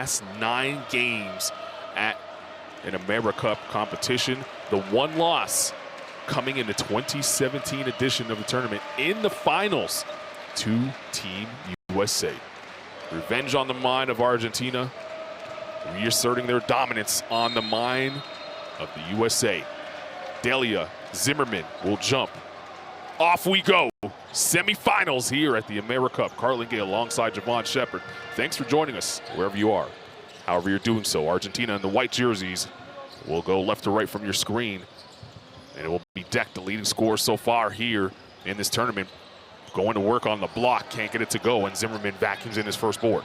last 9 games at an Americup competition. The one loss coming in the 2017 edition of the tournament in the finals to Team USA. Revenge on the mind of Argentina, reasserting their dominance on the mind of the USA. Delia Zimmerman will jump. Off we go. Semifinals here at the Americup. Carlin Gay alongside Javon Shepard. Thanks for joining us wherever you are. However you're doing so, Argentina in the white jerseys will go left to right from your screen. And it will be decked, the leading scorer so far here in this tournament. Going to work on the block, can't get it to go, and Zimmerman vacuums in his first board.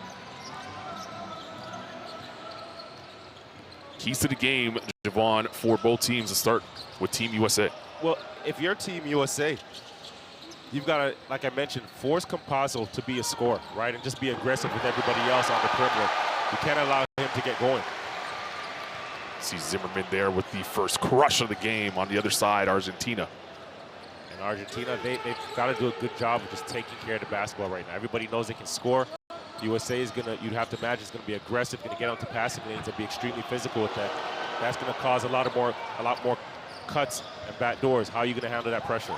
Keys to the game, Javon, for both teams to start with Team USA. Well, if you're Team USA, you've got to, like I mentioned, force Campazzo to be a scorer, right? And just be aggressive with everybody else on the perimeter. You can't allow him to get going. See Zimmerman there with the first crush of the game. On the other side, Argentina. And Argentina, they've got to do a good job of just taking care of the basketball right now. Everybody knows they can score. USA is gonna, you'd have to imagine, is gonna be aggressive, gonna get onto passing lanes and be extremely physical with that. That's gonna cause a lot more cuts and back doors. How are you gonna handle that pressure?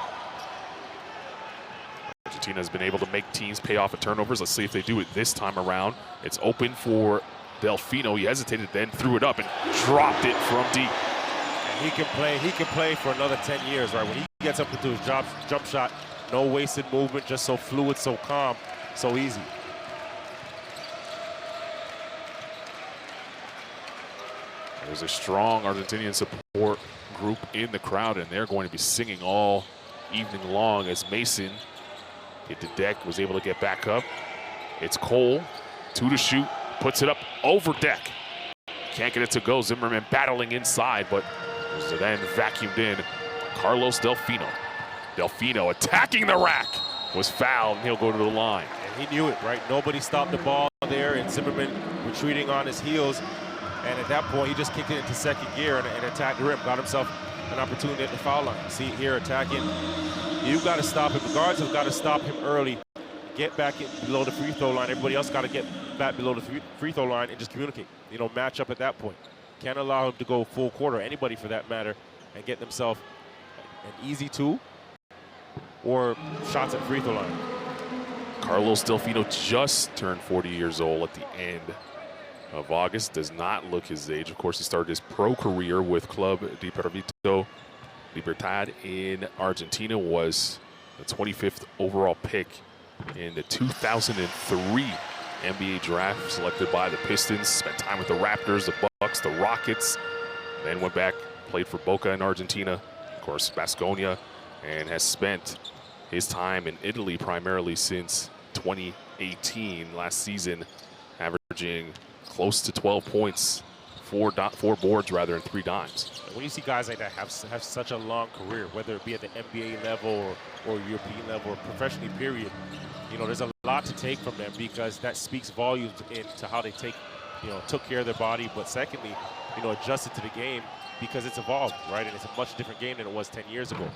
Argentina has been able to make teams pay off at turnovers. Let's see if they do it this time around. It's open for Delfino. He hesitated, then threw it up and dropped it from deep. And he can play for another 10 years, right? When he gets up into his jump shot, no wasted movement, just so fluid, so calm, so easy. There's a strong Argentinian support group in the crowd, and they're going to be singing all evening long as Mason hit the deck, was able to get back up. It's Cole, 2 to shoot, puts it up over deck. Can't get it to go. Zimmerman battling inside, but was then vacuumed in. Carlos Delfino. Delfino attacking the rack, was fouled, and he'll go to the line. And he knew it, right? Nobody stopped the ball there, and Zimmerman retreating on his heels. And at that point, he just kicked it into second gear and attacked the rim, got himself an opportunity at the foul line. See here, attacking. You've got to stop him. The guards have got to stop him early. Get back below the free throw line. Everybody else got to get back below the free throw line and just communicate. You know, match up at that point. Can't allow him to go full court, or anybody for that matter, and get themselves an easy 2 or shots at the free throw line. Carlos Delfino just turned 40 years old at the end of August. Does not look his age. Of course, he started his pro career with Club Deportivo Libertad in Argentina, was the 25th overall pick in the 2003 NBA draft, selected by the Pistons. Spent time with the Raptors, the Bucks, the Rockets, then went back, played for Boca in Argentina, of course, Baskonia, and has spent his time in Italy primarily since 2018. Last season, averaging close to 12 points, 4 boards rather, and 3 dimes. When you see guys like that have such a long career, whether it be at the NBA level or European level or professionally period, you know, there's a lot to take from them, because that speaks volumes into how they took care of their body, but secondly, you know, adjusted to the game, because it's evolved, right? And it's a much different game than it was 10 years ago.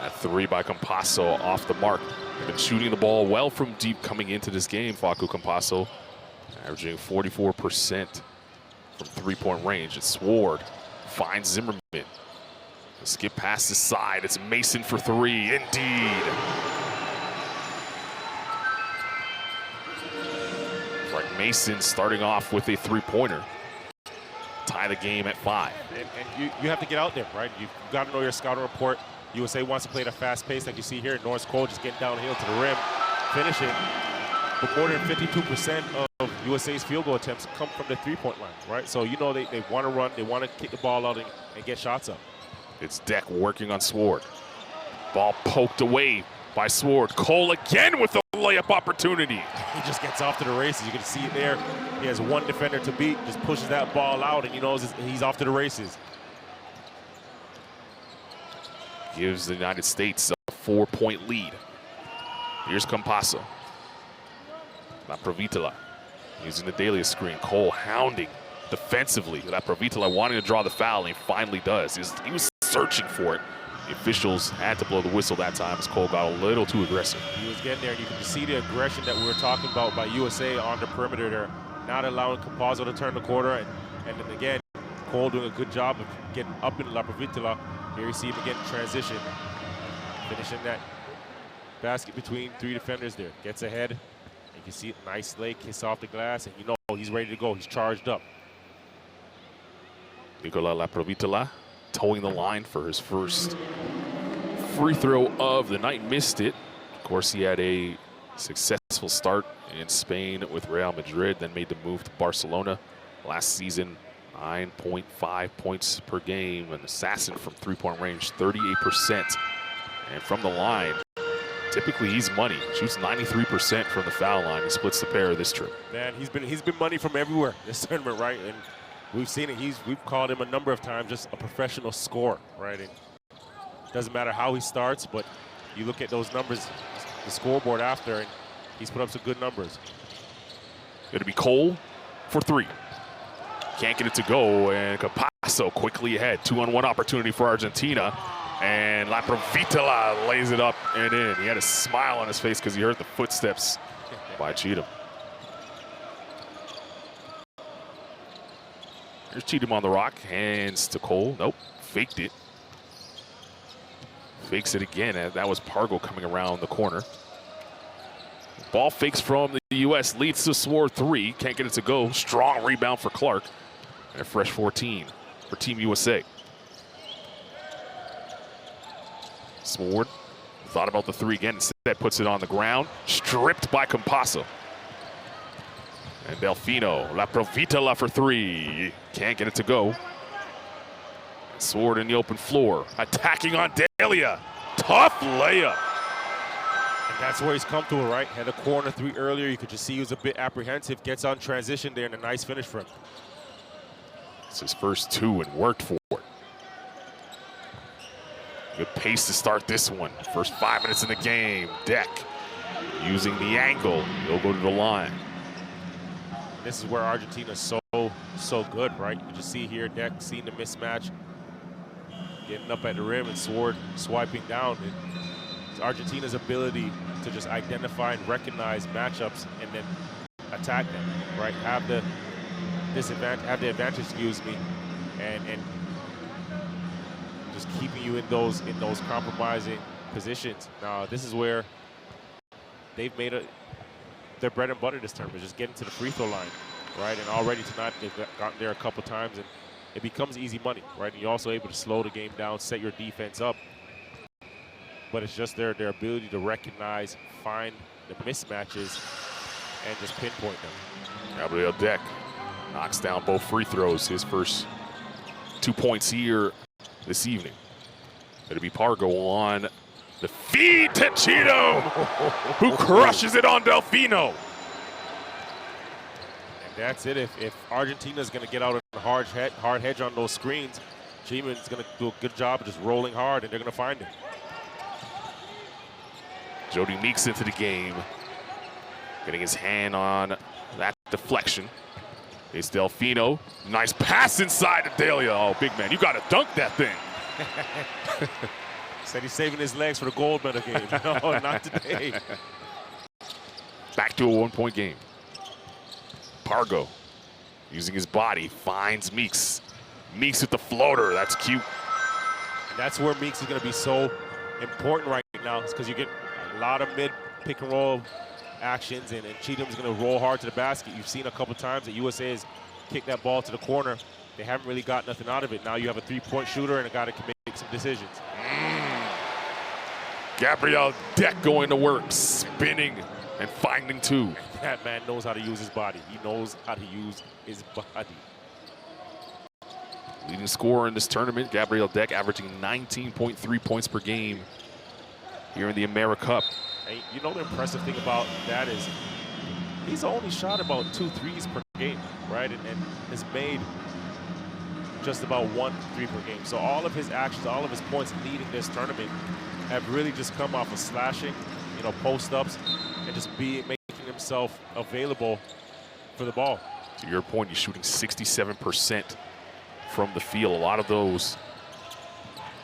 A 3 by Campazzo off the mark. Been shooting the ball well from deep coming into this game, Facu Campazzo, averaging 44% from 3-point range. It's Sword, finds Zimmerman. The skip past his side, it's Mason for 3, indeed. Frank Mason starting off with a 3-pointer. Tie the game at 5. And you have to get out there, right? You've got to know your scouting report. USA wants to play at a fast pace, like you see here. Norris Cole just getting downhill to the rim, finishing. But more than 52% of USA's field goal attempts come from the 3-point line, right? So you know they want to run, they want to kick the ball out and get shots up. It's Deck working on Sword. Ball poked away by Sword. Cole again with the layup opportunity. He just gets off to the races. You can see it there. He has one defender to beat, just pushes that ball out, and you know he's off to the races. Gives the United States a 4-point lead. Here's Campazzo. La Provitola using the Delia screen. Cole hounding defensively. La Provitola wanting to draw the foul, and he finally does. He was searching for it. The officials had to blow the whistle that time as Cole got a little too aggressive. He was getting there, and you can see the aggression that we were talking about by USA on the perimeter there, not allowing Campazzo to turn the corner, and then again, Cole doing a good job of getting up in La Provitola. Here you see him again in transition, finishing that basket between three defenders there. Gets ahead, you can see it, nice leg kiss off the glass, and you know he's ready to go. He's charged up. Nicola La Provitola towing the line for his first free throw of the night. Missed it. Of course, he had a successful start in Spain with Real Madrid, then made the move to Barcelona last season. 9.5 points per game. An assassin from three-point range, 38%. And from the line, typically he's money. Shoots 93% from the foul line. He splits the pair this trip. Man, he's been money from everywhere this tournament, right? And we've seen it. We've called him a number of times just a professional scorer, right? And it doesn't matter how he starts, but you look at those numbers, the scoreboard after, and he's put up some good numbers. Going to be Cole for three. Can't get it to go, and Campazzo quickly ahead. 2-on-1 opportunity for Argentina, and La Provitola lays it up and in. He had a smile on his face because he heard the footsteps by Cheatham. Here's Cheatham on the rock, hands to Cole. Nope, faked it. Fakes it again, and that was Pargo coming around the corner. Ball fakes from the U.S., leads to Sword three. Can't get it to go. Strong rebound for Clark. And a fresh 14 for Team USA. Sword thought about the three again. Instead, puts it on the ground. Stripped by Campazzo. And Delfino, La Provitola for three. Can't get it to go. Sword in the open floor. Attacking on Delia. Tough layup. And that's where he's comfortable, right? Had a corner three earlier. You could just see he was a bit apprehensive. Gets on transition there, and a nice finish for him. It's his first two and worked for it. Good pace to start this one. First 5 minutes in the game. Deck using the angle. He'll go to the line. This is where Argentina's so good, right? You just see here Deck seeing the mismatch, getting up at the rim, and Sword swiping down. It's Argentina's ability to just identify and recognize matchups and then attack them, right? Have the advantage, excuse me, and just keeping you in those compromising positions. Now this is where they've made their bread and butter this tournament, just getting to the free throw line, right? And already tonight they've gotten there a couple times, and it becomes easy money, right? And you're also able to slow the game down, set your defense up. But it's just their ability to recognize, find the mismatches, and just pinpoint them. Gabriel Deck knocks down both free throws. His first 2 points here this evening. It'll be Pargo on the feed to Cheatham, who crushes it on Delfino. And that's it. If Argentina's going to get out a hard hedge on those screens, Cheatham's going to do a good job of just rolling hard, and they're going to find him. Jody Meeks into the game, getting his hand on that deflection. It's Delfino. Nice pass inside to Delia. Oh, big man, you got to dunk that thing. Said he's saving his legs for the gold medal game. No, not today. Back to a 1 point game. Pargo using his body finds Meeks. Meeks with the floater. That's cute. And that's where Meeks is going to be so important right now, because you get a lot of mid pick and roll actions, and Cheatham's going to roll hard to the basket. You've seen a couple times that USA has kicked that ball to the corner. They haven't really got nothing out of it. Now you have a three-point shooter and a guy that can make some decisions. Gabriel Deck going to work, spinning and finding two. That man knows how to use his body. He knows how to use his body. Leading scorer in this tournament, Gabriel Deck, averaging 19.3 points per game here in the Americup. And you know the impressive thing about that is he's only shot about 2 threes per game, right? And has made just about 1 3 per game. So all of his actions, all of his points leading this tournament have really just come off of slashing, you know, post-ups, and just making himself available for the ball. To your point, he's shooting 67% from the field. A lot of those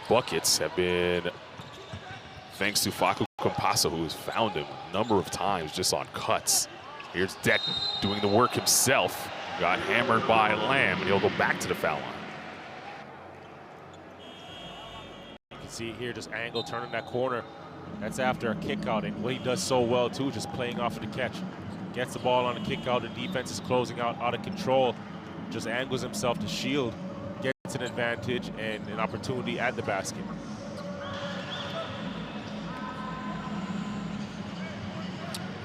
buckets have been thanks to Facu Campazzo, who has found him a number of times just on cuts. Here's Deck doing the work himself. Got hammered by Lamb, and he'll go back to the foul line. You can see here just angle turning that corner. That's after a kick out, and what he does so well too, just playing off of the catch. Gets the ball on a kick out, the defense is closing out of control. Just angles himself to shield, gets an advantage and an opportunity at the basket.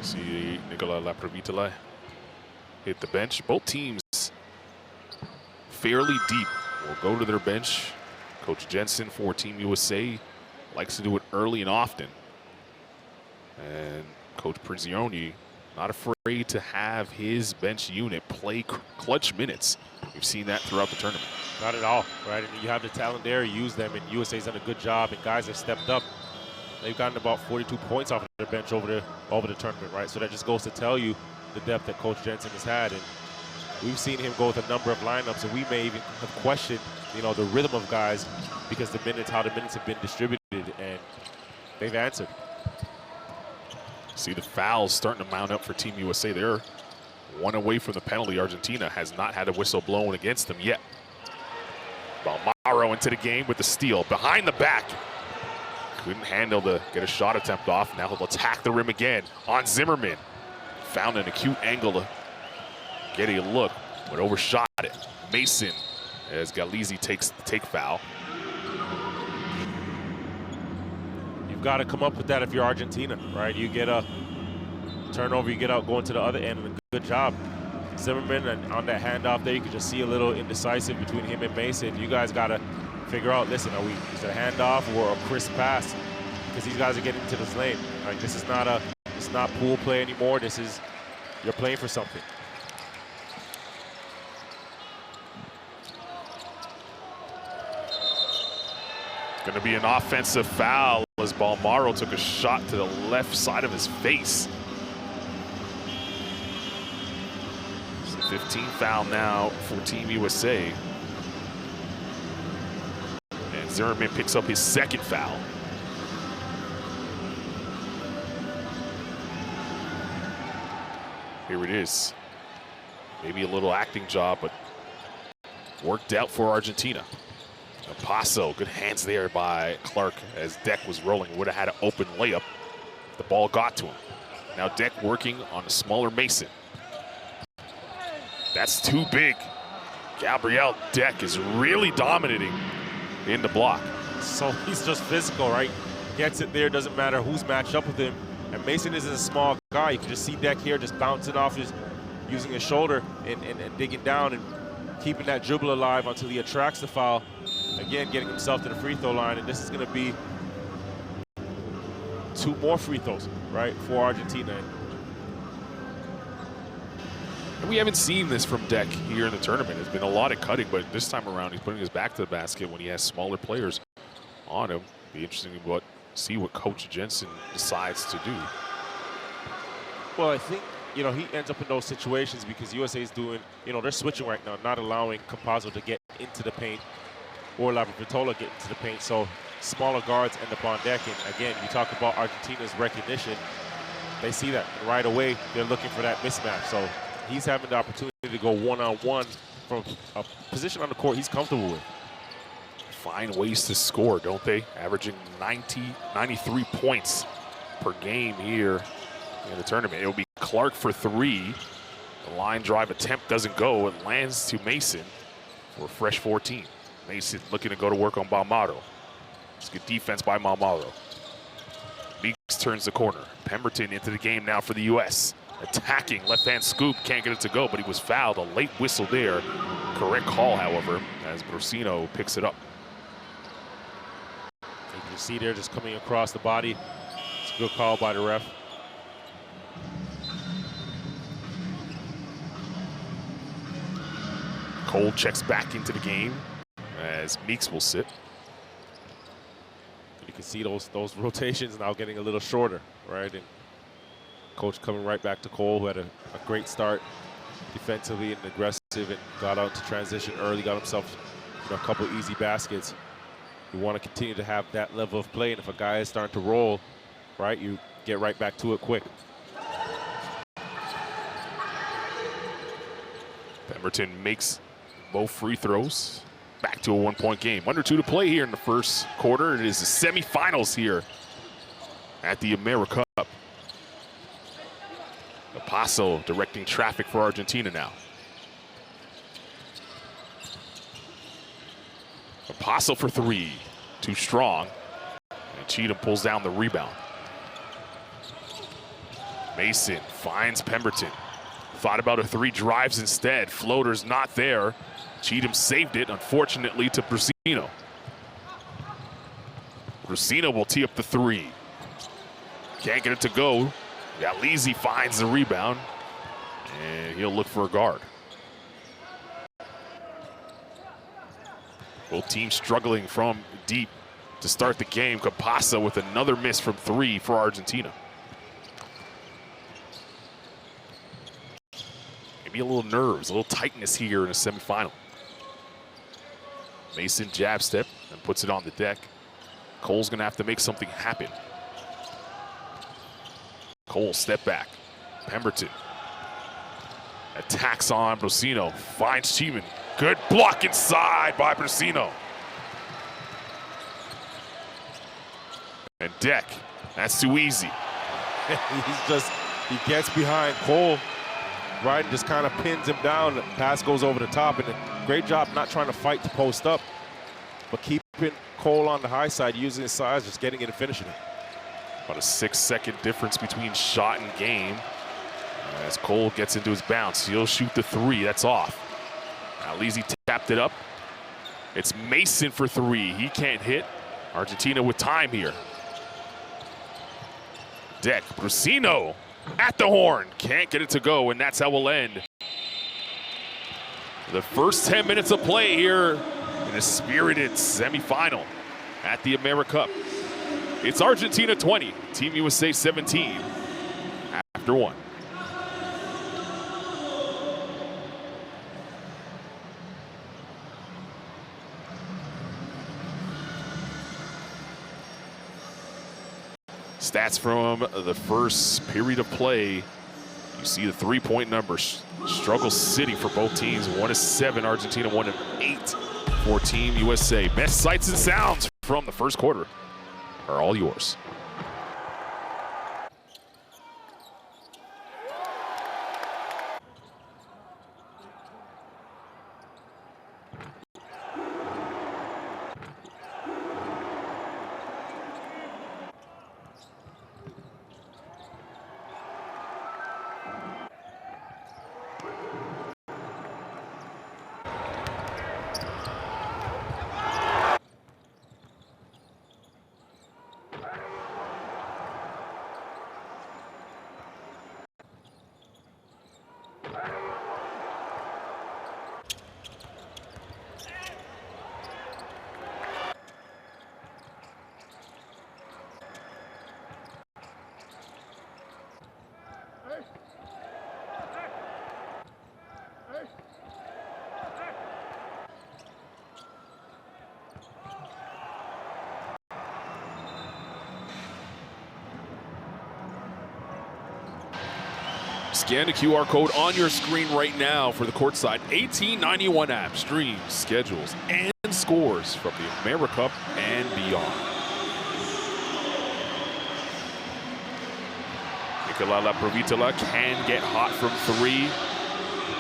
See Nicola Laprovitale hit the bench. Both teams fairly deep will go to their bench. Coach Jensen for Team USA likes to do it early and often. And Coach Prigioni not afraid to have his bench unit play clutch minutes. We've seen that throughout the tournament. Not at all, right? And you have the talent there, use them, and USA's done a good job, and guys have stepped up. They've gotten about 42 points off of their bench over the tournament, right? So that just goes to tell you the depth that Coach Jensen has had. And we've seen him go with a number of lineups, and we may even have questioned, the rhythm of guys because how the minutes have been distributed, and they've answered. See the fouls starting to mount up for Team USA. They're one away from the penalty. Argentina has not had a whistle blown against them yet. Balmaro into the game with the steal. Behind the back. Couldn't handle to get a shot attempt off. Now he'll attack the rim again on Zimmerman. Found an acute angle to get a look, but overshot it. Mason, as Galizzi takes the take foul. Got to come up with that if you're Argentina, right? You get a turnover, you get out going to the other end, and a good job. Zimmerman, and on that handoff there, you can just see a little indecisive between him and Mason. You guys got to figure out, listen, is it a handoff or a crisp pass? Because these guys are getting into this lane. Like, this is it's not pool play anymore. You're playing for something. Going to be an offensive foul as Balmaro took a shot to the left side of his face. It's the 15th foul now for Team USA. And Zimmerman picks up his second foul. Here it is. Maybe a little acting job, but worked out for Argentina. Paso, good hands there by Clark as Deck was rolling. Would have had an open layup. The ball got to him. Now Deck working on a smaller Mason. That's too big. Gabriel Deck is really dominating in the block. So he's just physical, right? Gets it there, doesn't matter who's matched up with him. And Mason isn't a small guy. You can just see Deck here just bouncing off using his shoulder and digging down and keeping that dribble alive until he attracts the foul. Again, getting himself to the free throw line, and this is going to be 2 more free throws, right, for Argentina. And we haven't seen this from Deck here in the tournament. There's been a lot of cutting, but this time around he's putting his back to the basket when he has smaller players on him. Be interesting to see what Coach Jensen decides to do. Well, I think, he ends up in those situations because USA is doing, they're switching right now, not allowing Campazzo to get into the paint or Laprovitale get into the paint. So smaller guards end up on Deck. And again, you talk about Argentina's recognition. They see that right away. They're looking for that mismatch. So he's having the opportunity to go one-on-one from a position on the court he's comfortable with. Find ways to score, don't they? Averaging 93 points per game here in the tournament. It'll be Clark for 3. The line drive attempt doesn't go. It lands to Mason for a fresh 14. Mason looking to go to work on Balmaro. It's good defense by Balmaro. Meeks turns the corner. Pemberton into the game now for the U.S. Attacking, left-hand scoop, can't get it to go, but he was fouled. A late whistle there. Correct call, however, as Brosino picks it up. You can see there just coming across the body. It's a good call by the ref. Cole checks back into the game as Meeks will sit. You can see those rotations now getting a little shorter, right? And Coach coming right back to Cole, who had a great start defensively and aggressive and got out to transition early, got himself a couple easy baskets. You want to continue to have that level of play, and if a guy is starting to roll, right, you get right back to it quick. Pemberton makes both free throws. Back to a one-point game. Under 2 to play here in the first quarter. It is the semifinals here at the Americup. Paso directing traffic for Argentina now. Paso for 3. Too strong. And Cheatham pulls down the rebound. Mason finds Pemberton. Thought about a 3, drives instead. Floater's not there. Cheatham saved it, unfortunately, to Brusino. Brusino will tee up the 3. Can't get it to go. Galizzi finds the rebound, and he'll look for a guard. Both teams struggling from deep to start the game. Campasa with another miss from 3 for Argentina. Maybe a little nerves, a little tightness here in a semifinal. Mason jab step and puts it on the deck. Cole's gonna have to make something happen. Cole step back. Pemberton attacks on Brusino. Finds Cheeman. Good block inside by Brusino. And Deck. That's too easy. He gets behind Cole, right, and just kind of pins him down. The pass goes over the top, and a great job not trying to fight to post up, but keeping Cole on the high side, using his size, just getting it and finishing it. About a 6-second difference between shot and game. As Cole gets into his bounce, he'll shoot the 3. That's off. Now Lizzie tapped it up. It's Mason for 3. He can't hit. Argentina with time here. Deck, Brusino at the horn. Can't get it to go, and that's how we'll end the first 10 minutes of play here in a spirited semifinal at the Americup. It's Argentina 20, Team USA 17 after 1. Stats from the first period of play. You see the 3-point numbers. Struggle city for both teams. 1 is 7, Argentina 1 of 8 for Team USA. Best sights and sounds from the first quarter are all yours. Scan the QR code on your screen right now for the courtside 1891 app. Streams, schedules, and scores from the Americup and beyond. Nicola Provitola can get hot from 3.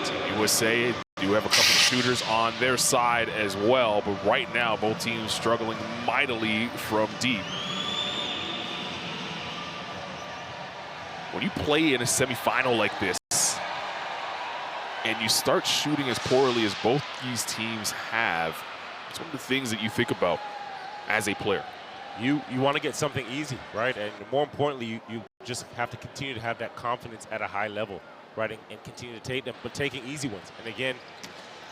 Team USA do have a couple of shooters on their side as well, but right now both teams struggling mightily from deep. When you play in a semifinal like this and you start shooting as poorly as both these teams have, it's one of the things that you think about as a player. You want to get something easy, right? And more importantly, you just have to continue to have that confidence at a high level, right? And continue to take them, but taking easy ones. And again,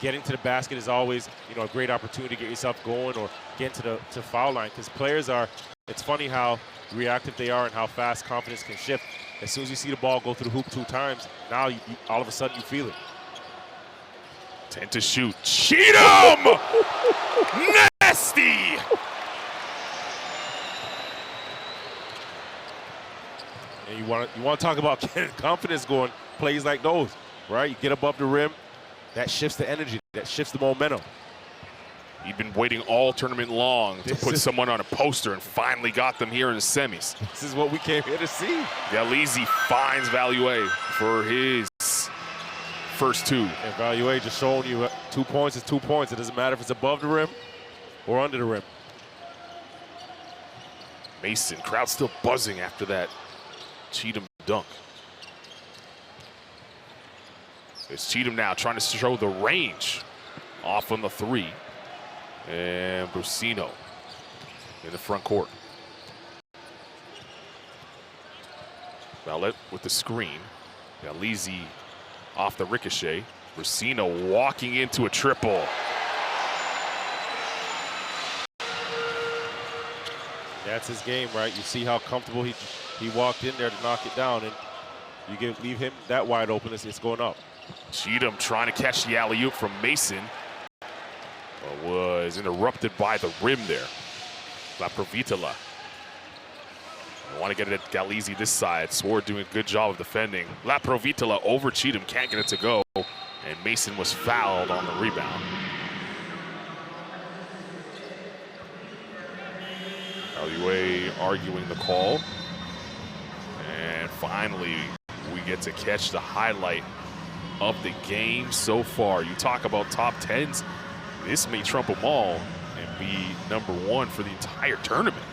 getting to the basket is always, a great opportunity to get yourself going or get to the foul line, because players are, it's funny how reactive they are and how fast confidence can shift. As soon as you see the ball go through the hoop 2 times, now all of a sudden you feel it. 10 to shoot. Cheatham! Nasty! And you want to talk about getting confidence going, plays like those, right? You get above the rim, that shifts the energy, that shifts the momentum. He'd been waiting all tournament long to put someone on a poster and finally got them here in the semis. This is what we came here to see. Galizzi finds Value for his first two. And Value just showing you 2 points is 2 points. It doesn't matter if it's above the rim or under the rim. Mason, crowd still buzzing after that Cheatham dunk. It's Cheatham now trying to show the range off on the three. And Brusino in the front court. Valette with the screen. Galizzi off the ricochet. Brusino walking into a triple. That's his game, right? You see how comfortable he walked in there to knock it down, and you leave him that wide open, it's going up. Cheatham trying to catch the alley-oop from Mason. Was interrupted by the rim there. La Provitola. I want to get it at Galizzi this side. Sword doing a good job of defending. La Provitola over Cheatham, can't get it to go. And Mason was fouled on the rebound. Value arguing the call. And finally, we get to catch the highlight of the game so far. You talk about top 10s. This may trump them all and be #1 for the entire tournament.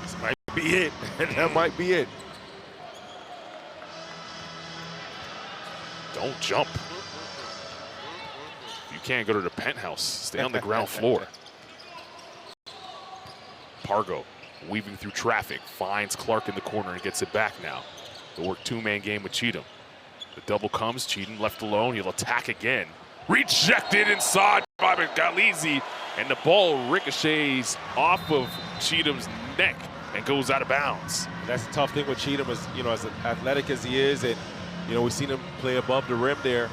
This might be it. That might be it. Don't jump. You can't go to the penthouse. Stay on the ground floor. Pargo weaving through traffic, finds Clark in the corner and gets it back now. They'll work two-man game with Cheatham. The double comes, Cheatham left alone, he'll attack again. Rejected inside by Galizzi, and the ball ricochets off of Cheatham's neck and goes out of bounds. That's the tough thing with Cheatham, is, you know, as athletic as he is, and you know, we've seen him play above the rim there.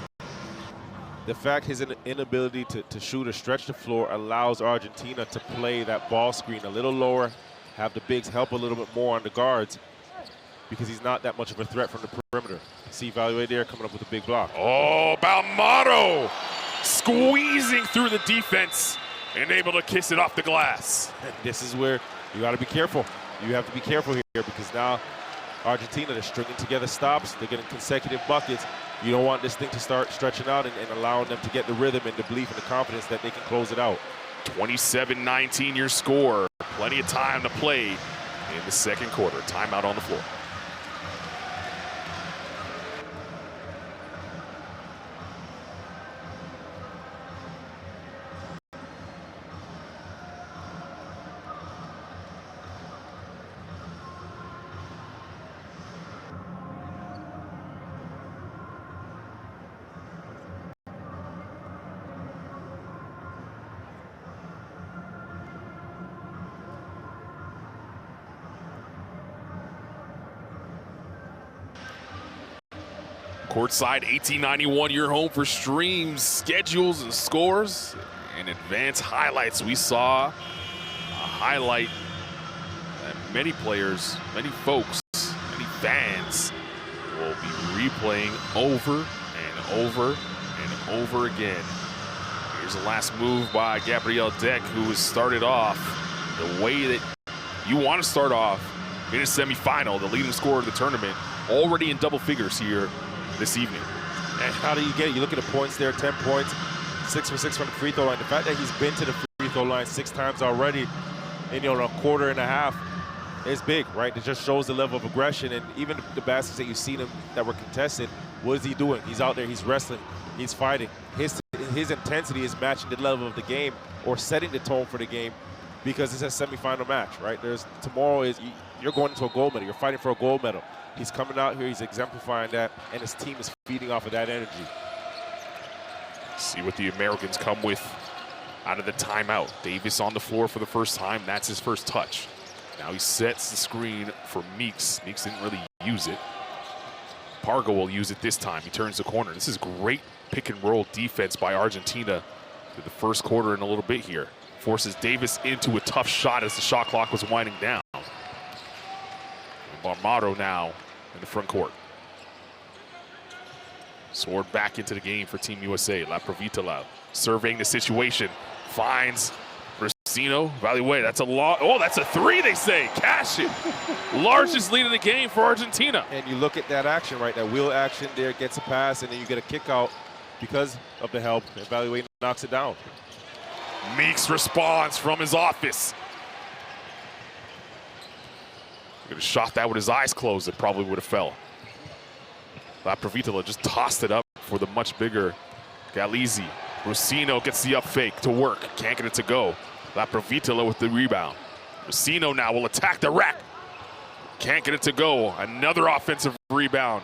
The fact his inability to shoot or stretch the floor allows Argentina to play that ball screen a little lower, have the bigs help a little bit more on the guards, because he's not that much of a threat from the perimeter. See Value there coming up with a big block. Oh, Balmaro squeezing through the defense and able to kiss it off the glass. And this is where you got to be careful. You have to be careful here, because now Argentina, they're stringing together stops. They're getting consecutive buckets. You don't want this thing to start stretching out and allowing them to get the rhythm and the belief and the confidence that they can close it out. 27-19 your score. Plenty of time to play in the second quarter. Timeout on the floor. Courtside 1891, your home for streams, schedules, and scores, and advanced highlights. We saw a highlight that many players, many folks, many fans will be replaying over and over and over again. Here's the last move by Gabriel Deck, who has started off the way that you want to start off in a semifinal, the leading scorer of the tournament, already in double figures here this evening. And how do you get it? You look at the points there, 10 points, 6 for 6 from the free throw line. The fact that he's been to the free throw line 6 times already in, you know, a quarter and a half is big, right? It just shows the level of aggression. And even the baskets that you've seen him that were contested, what is he doing? He's out there, he's wrestling, he's fighting. His intensity is matching the level of the game or setting the tone for the game, because it's a semifinal match, right? Tomorrow is, you're going into a gold medal, you're fighting for a gold medal. He's coming out here, he's exemplifying that, and his team is feeding off of that energy. See what the Americans come with out of the timeout. Davis on the floor for the first time. That's his first touch. Now he sets the screen for Meeks. Meeks didn't really use it. Pargo will use it this time. He turns the corner. This is great pick and roll defense by Argentina through the first quarter and a little bit here. Forces Davis into a tough shot as the shot clock was winding down. Armado now in the front court. Sword back into the game for Team USA. La Provitola surveying the situation. Finds Brasino. Valiway, that's a lot. Oh, that's a three, they say. Cash it. Largest lead in the game for Argentina. And you look at that action, right? That wheel action there, gets a pass, and then you get a kick out because of the help. And Valiway knocks it down. Meeks responds from his office. He could have shot that with his eyes closed. It probably would have fell. La Provitola just tossed it up for the much bigger Galizzi. Brasino gets the up fake to work. Can't get it to go. La Provitola with the rebound. Brasino now will attack the rack. Can't get it to go. Another offensive rebound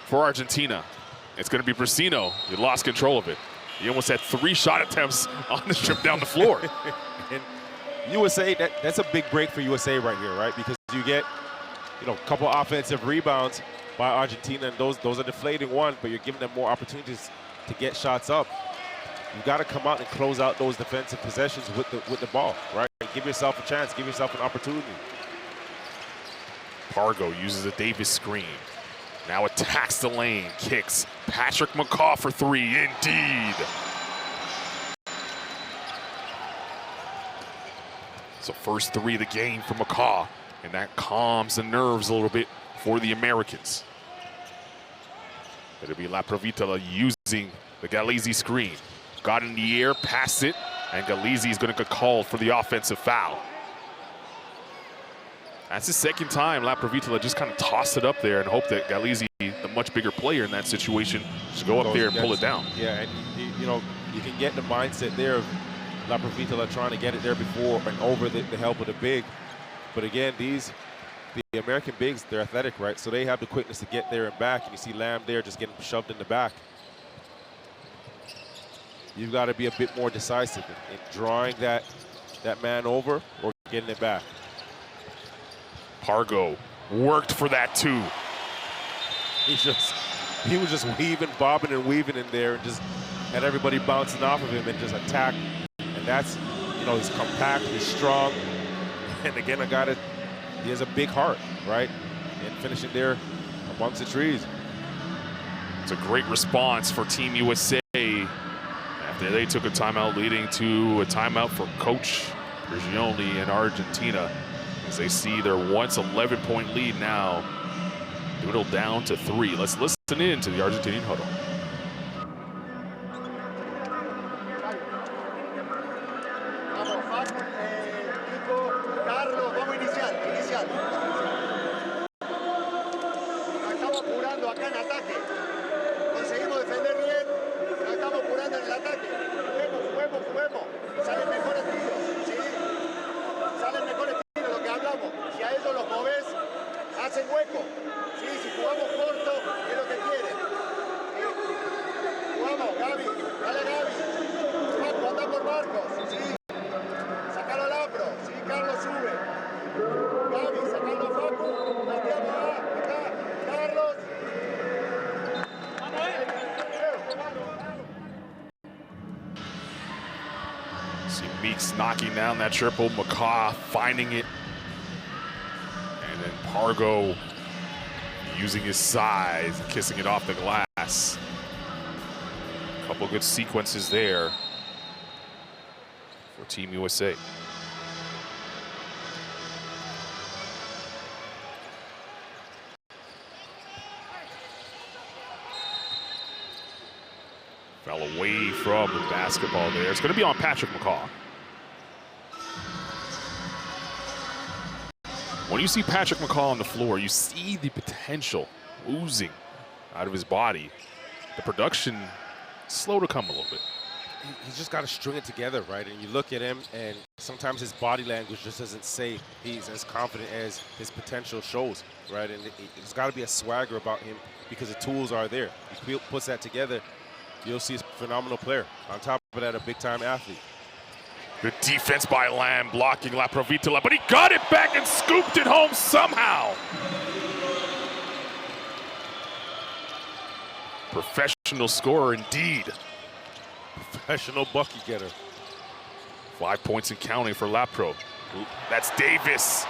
for Argentina. It's going to be Brasino. He lost control of it. He almost had 3 shot attempts on the trip down the floor. And USA, that's a big break for USA right here, right? Because you get, a couple offensive rebounds by Argentina, and those are deflating one, but you're giving them more opportunities to get shots up. You've got to come out and close out those defensive possessions with the ball, right? Give yourself a chance, give yourself an opportunity. Pargo uses a Davis screen. Now attacks the lane, kicks. Patrick McCaw for 3, indeed. So first 3 of the game for McCaw, and that calms the nerves a little bit for the Americans. It'll be La Provitola using the Galizzi screen. Got in the air, passed it, and Galizzi is going to get called for the offensive foul. That's the second time La Provitola just kind of tossed it up there and hope that Galizzi, the much bigger player in that situation, should go up there and pull it down. Yeah, and you can get the mindset there of La Provitola trying to get it there before and over the help of the big. But again, the American bigs, they're athletic, right? So they have the quickness to get there and back. And you see Lamb there just getting shoved in the back. You've got to be a bit more decisive in drawing that man over or getting it back. Pargo worked for that too. He was just weaving, bobbing and weaving in there and just had everybody bouncing off of him and just attack. And that's, he's compact, he's strong. And again, he has a big heart, right? And finishing there amongst the trees. It's a great response for Team USA after they took a timeout, leading to a timeout for Coach Prigioni in Argentina, as they see their once 11-point lead now dwindle down to 3. Let's listen in to the Argentinian huddle. See Meeks knocking down that triple, McCaw finding it, and then Pargo using his size and kissing it off the glass. A couple good sequences there for Team USA. Fell away from the basketball there. It's going to be on Patrick McCaw. When you see Patrick McCaw on the floor, you see the potential oozing out of his body. The production, slow to come a little bit. He's just got to string it together, right? And you look at him, and sometimes his body language just doesn't say he's as confident as his potential shows, right? And there's got to be a swagger about him because the tools are there. If he puts that together, you'll see a phenomenal player. On top of that, a big-time athlete. Good defense by Lamb, blocking La Provitola, but he got it back and scooped it home somehow. Professional scorer indeed. Professional bucket getter. 5 points and counting for Lapro. That's Davis.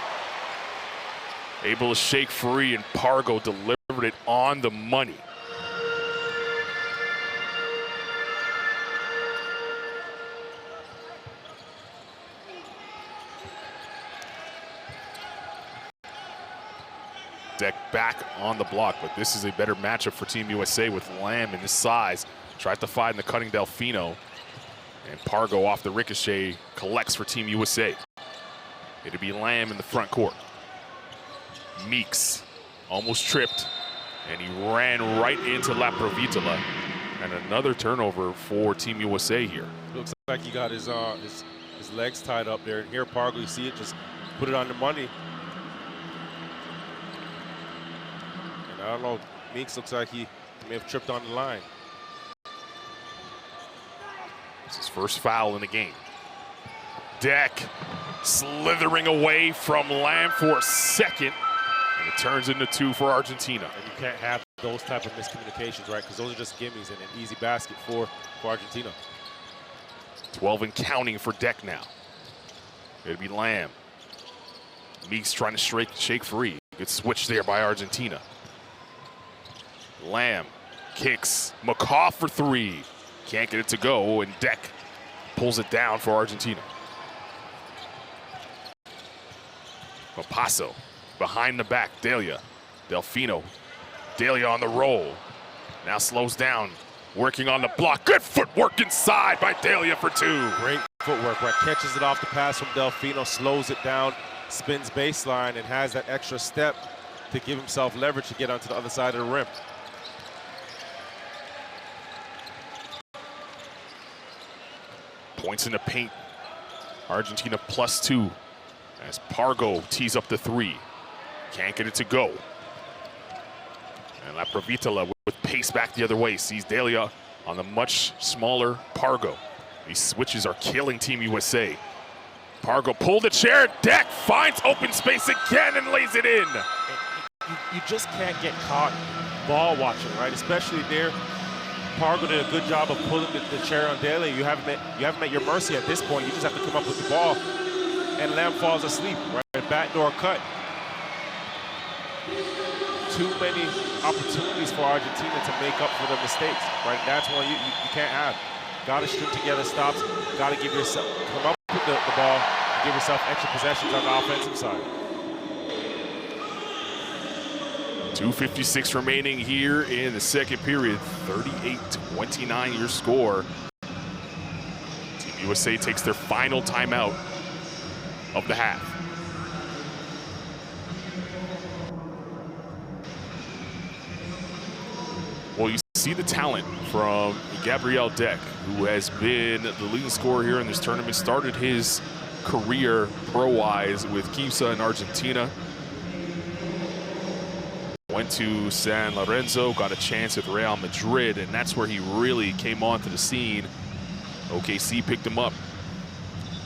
able to shake free, and Pargo delivered it on the money. Deck back on the block, but this is a better matchup for Team USA with Lamb in his size. Tries to find the cutting Delfino, and Pargo off the ricochet collects for Team USA. It'll be Lamb in the front court. Meeks almost tripped, and he ran right into La Provitola, and another turnover for Team USA here. Looks like he got his legs tied up there, and here Pargo, you see it, just put it on the money. I don't know, Meeks looks like he may have tripped on the line. It's his first foul in the game. Deck slithering away from Lamb for a second, and it turns into 2 for Argentina. And you can't have those type of miscommunications, right? Because those are just gimmies and an easy basket for Argentina. 12 and counting for Deck now. It'll be Lamb. Meeks trying to shake free. Good switch there by Argentina. Lamb kicks, McCaw for 3. Can't get it to go, and Deck pulls it down for Argentina. Paso behind the back, Delia. Delfino. Delia on the roll. Now slows down, working on the block. Good footwork inside by Delia for 2. Great footwork, right? Catches it off the pass from Delfino, slows it down, spins baseline, and has that extra step to give himself leverage to get onto the other side of the rim. Points in the paint. Argentina +2 as Pargo tees up the 3. Can't get it to go. And La Provitola with pace back the other way. Sees Delia on the much smaller Pargo. These switches are killing Team USA. Pargo pulled the chair. Deck finds open space again and lays it in. You just can't get caught ball watching, right? Especially there. Pargo did a good job of pulling the chair on Delia. You haven't met your mercy at this point. You just have to come up with the ball, and Lamb falls asleep, right? Backdoor cut. Too many opportunities for Argentina to make up for the mistakes, right? That's one you can't have. Got to string together stops. Got to give yourself, come up with the ball, give yourself extra possessions on the offensive side. 2:56 remaining here in the second period. 38-29 your score. Team USA takes their final timeout of the half. Well, you see the talent from Gabriel Deck, who has been the leading scorer here in this tournament. Started his career pro-wise with Quimsa in Argentina. Went to San Lorenzo, got a chance with Real Madrid, and that's where he really came onto the scene. OKC picked him up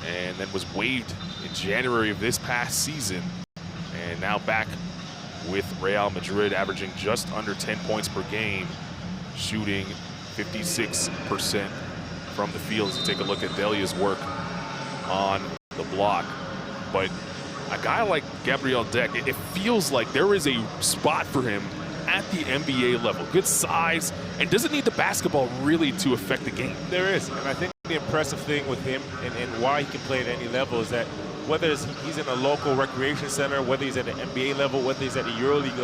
and then was waived in January of this past season, and now back with Real Madrid, averaging just under 10 points per game, shooting 56% from the field. As you take a look at Delia's work on the block. But a guy like Gabriel Deck, it feels like there is a spot for him at the NBA level. Good size, and doesn't need the basketball really to affect the game. There is, and I think the impressive thing with him and why he can play at any level is that whether he's in a local recreation center, whether he's at the NBA level, whether he's at the EuroLeague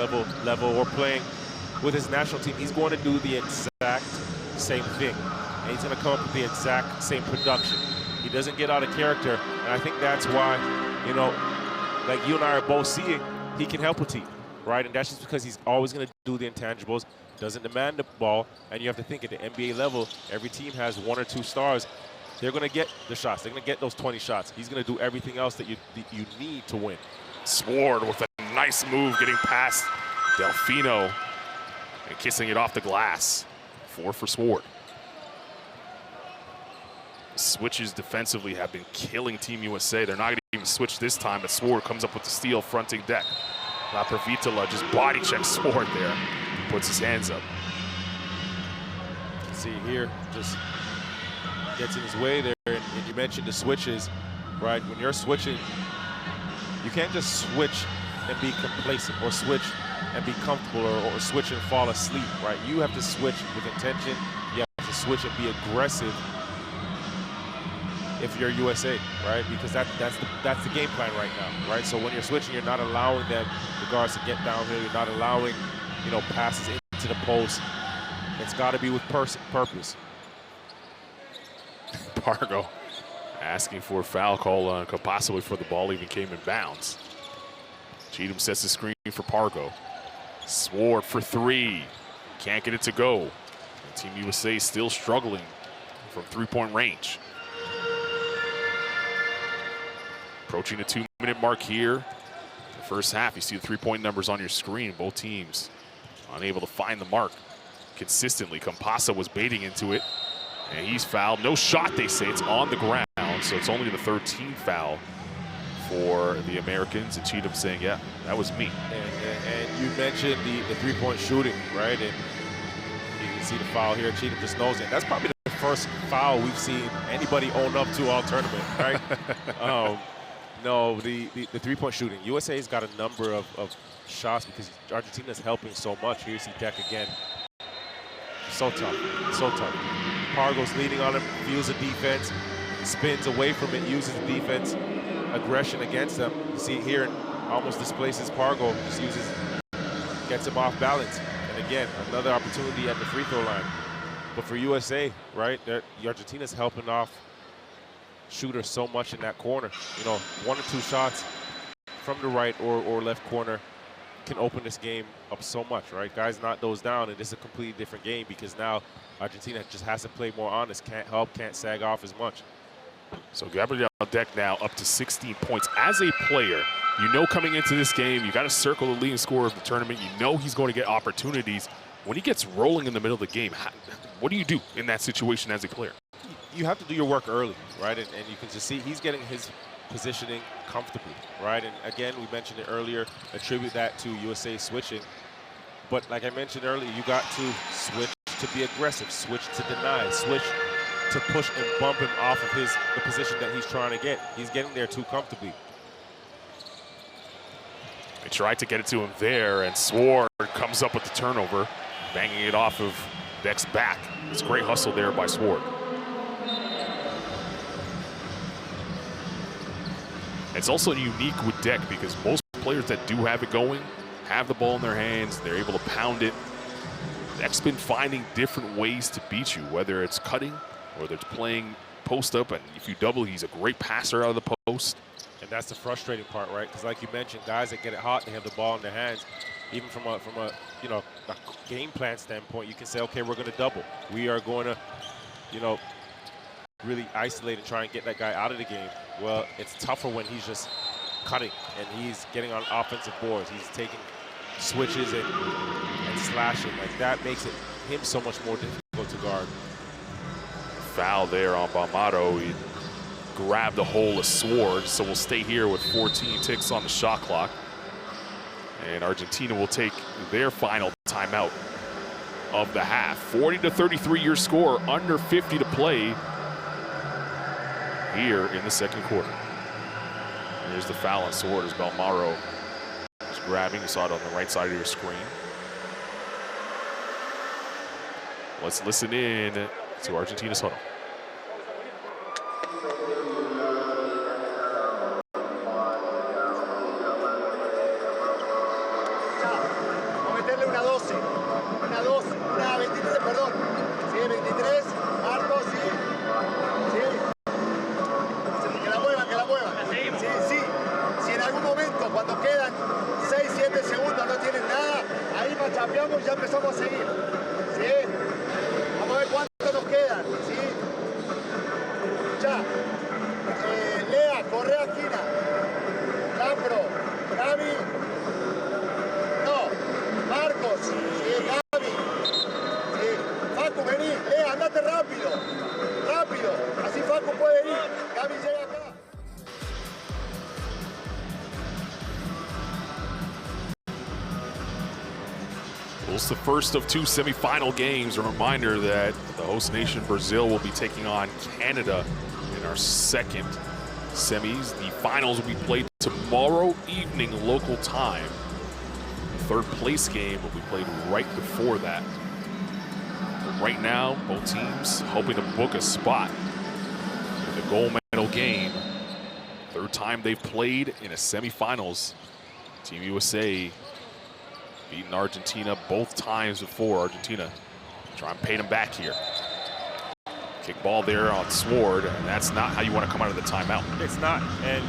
level, or playing with his national team, he's going to do the exact same thing. And he's going to come up with the exact same production. He doesn't get out of character, and I think that's why, you know, like you and I are both seeing, he can help a team, right? And that's just because he's always going to do the intangibles, doesn't demand the ball, and you have to think at the NBA level, every team has 1 or 2 stars. They're going to get the shots. They're going to get those 20 shots. He's going to do everything else that you need to win. Sword with a nice move, getting past Delfino and kissing it off the glass. 4 for Sword. Switches defensively have been killing Team USA. They're not going to even switch this time, but Sword comes up with the steal, fronting Deck. La Provitola just body checks Sword there. Puts his hands up. See here, just gets in his way there, and you mentioned the switches, right? When you're switching, you can't just switch and be complacent, or switch and be comfortable, or switch and fall asleep, right? You have to switch with intention. You have to switch and be aggressive if you're USA, right? Because that's the game plan right now, right? So when you're switching, you're not allowing them, the guards, to get downhill. You're not allowing, you know, passes into the post. It's got to be with purpose. Pargo asking for a foul call on possibly before the ball even came in bounds. Cheatham sets the screen for Pargo. Sword for three. Can't get it to go. And Team USA still struggling from three-point range. Approaching the 2-minute mark here. The first half, you see the three-point numbers on your screen. Both teams unable to find the mark consistently. Campasa was baiting into it, and he's fouled. No shot, they say. It's on the ground, so it's only the 13th foul for the Americans. And Cheatham saying, yeah, that was me. And you mentioned the three-point shooting, right? And you can see the foul here. Cheatham just knows it. That's probably the first foul we've seen anybody own up to all tournament, right? No, the three-point shooting. USA's got a number of shots because Argentina's helping so much. Here you see Deck again. So tough, so tough. Pargo's leaning on him, feels the defense, spins away from it, uses the defense aggression against them. You see it here, almost displaces Pargo, just gets him off balance. And again, another opportunity at the free throw line. But for USA, right, Argentina's helping off shooters so much in that corner. You know, 1 or 2 shots from the right or left corner can open this game up so much, right? Guys knock those down, and this is a completely different game because now Argentina just has to play more honest, can't help, can't sag off as much. So Gabriel Deck now up to 16 points. As a player, you know coming into this game, you got to circle the leading scorer of the tournament. You know he's going to get opportunities. When he gets rolling in the middle of the game, what do you do in that situation as a player? You have to do your work early, right? And you can just see he's getting his positioning comfortably, right? And again, we mentioned it earlier, attribute that to USA switching. But like I mentioned earlier, you got to switch to be aggressive, switch to deny, switch to push and bump him off of the position that he's trying to get. He's getting there too comfortably. They tried to get it to him there, and Sword comes up with the turnover, banging it off of Deck's back. It's a great hustle there by Sword. It's also unique with Deck because most players that do have it going have the ball in their hands. They're able to pound it. Deck's been finding different ways to beat you, whether it's cutting or whether it's playing post up. And if you double, he's a great passer out of the post. And that's the frustrating part, right? Because like you mentioned, guys that get it hot, they have the ball in their hands. Even from a you know, a game plan standpoint, you can say, okay, we're going to double. We are going to, you know, really isolate and try and get that guy out of the game. Well, it's tougher when he's just cutting and he's getting on offensive boards. He's taking switches and slashing. Like, that makes him so much more difficult to guard. Foul there on Balmaro. He grabbed a hold of Sword, so we'll stay here with 14 ticks on the shot clock. And Argentina will take their final timeout of the half. 40-33 your score, under 50 to play here in the second quarter. Here's the foul on Sword as Balmaro is grabbing. You saw it on the right side of your screen. Let's listen in to Argentina's huddle. It's the first of 2 semifinal games. A reminder that the host nation, Brazil, will be taking on Canada in our second semis. The finals will be played tomorrow evening local time. The third place game will be played right before that. But right now, both teams hoping to book a spot in the gold medal game. Third time they've played in a semifinals. Team USA beating Argentina both times before. Argentina try and pay them back here. Kick ball there on Sword, and that's not how you want to come out of the timeout. It's not, and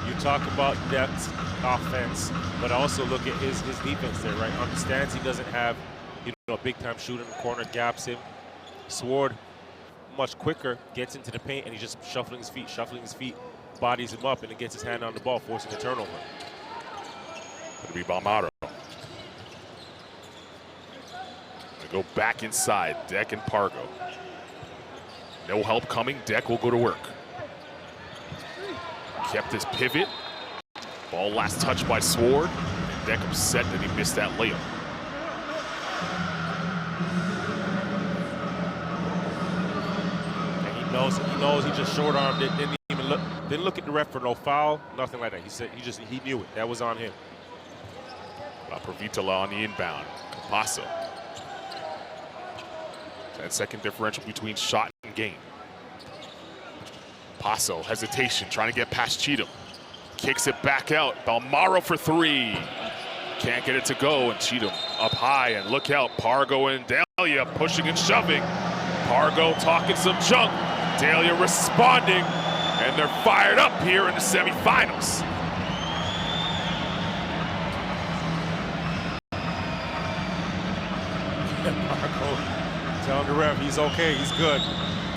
you talk about depth offense, but also look at his defense there, right? Understands he doesn't have, a big-time shooter in the corner, gaps him. Sword, much quicker, gets into the paint, and he's just shuffling his feet, bodies him up, and it gets his hand on the ball, forcing a turnover. It'll be Balmaro. Go back inside, Deck and Pargo. No help coming, Deck will go to work. Kept his pivot. Ball last touched by Sword. And Deck upset that he missed that layup. And he knows he just short-armed it, didn't look at the ref for no foul, nothing like that. He said he knew it, that was on him. Provitola on the inbound, Capasso. 10-second differential between shot and game. Passo, hesitation, trying to get past Cheatham. Kicks it back out. Balmaro for three. Can't get it to go, and Cheatham up high, and look out. Pargo and Delia pushing and shoving. Pargo talking some junk. Delia responding, and they're fired up here in the semifinals. Pargo telling the ref he's okay, he's good.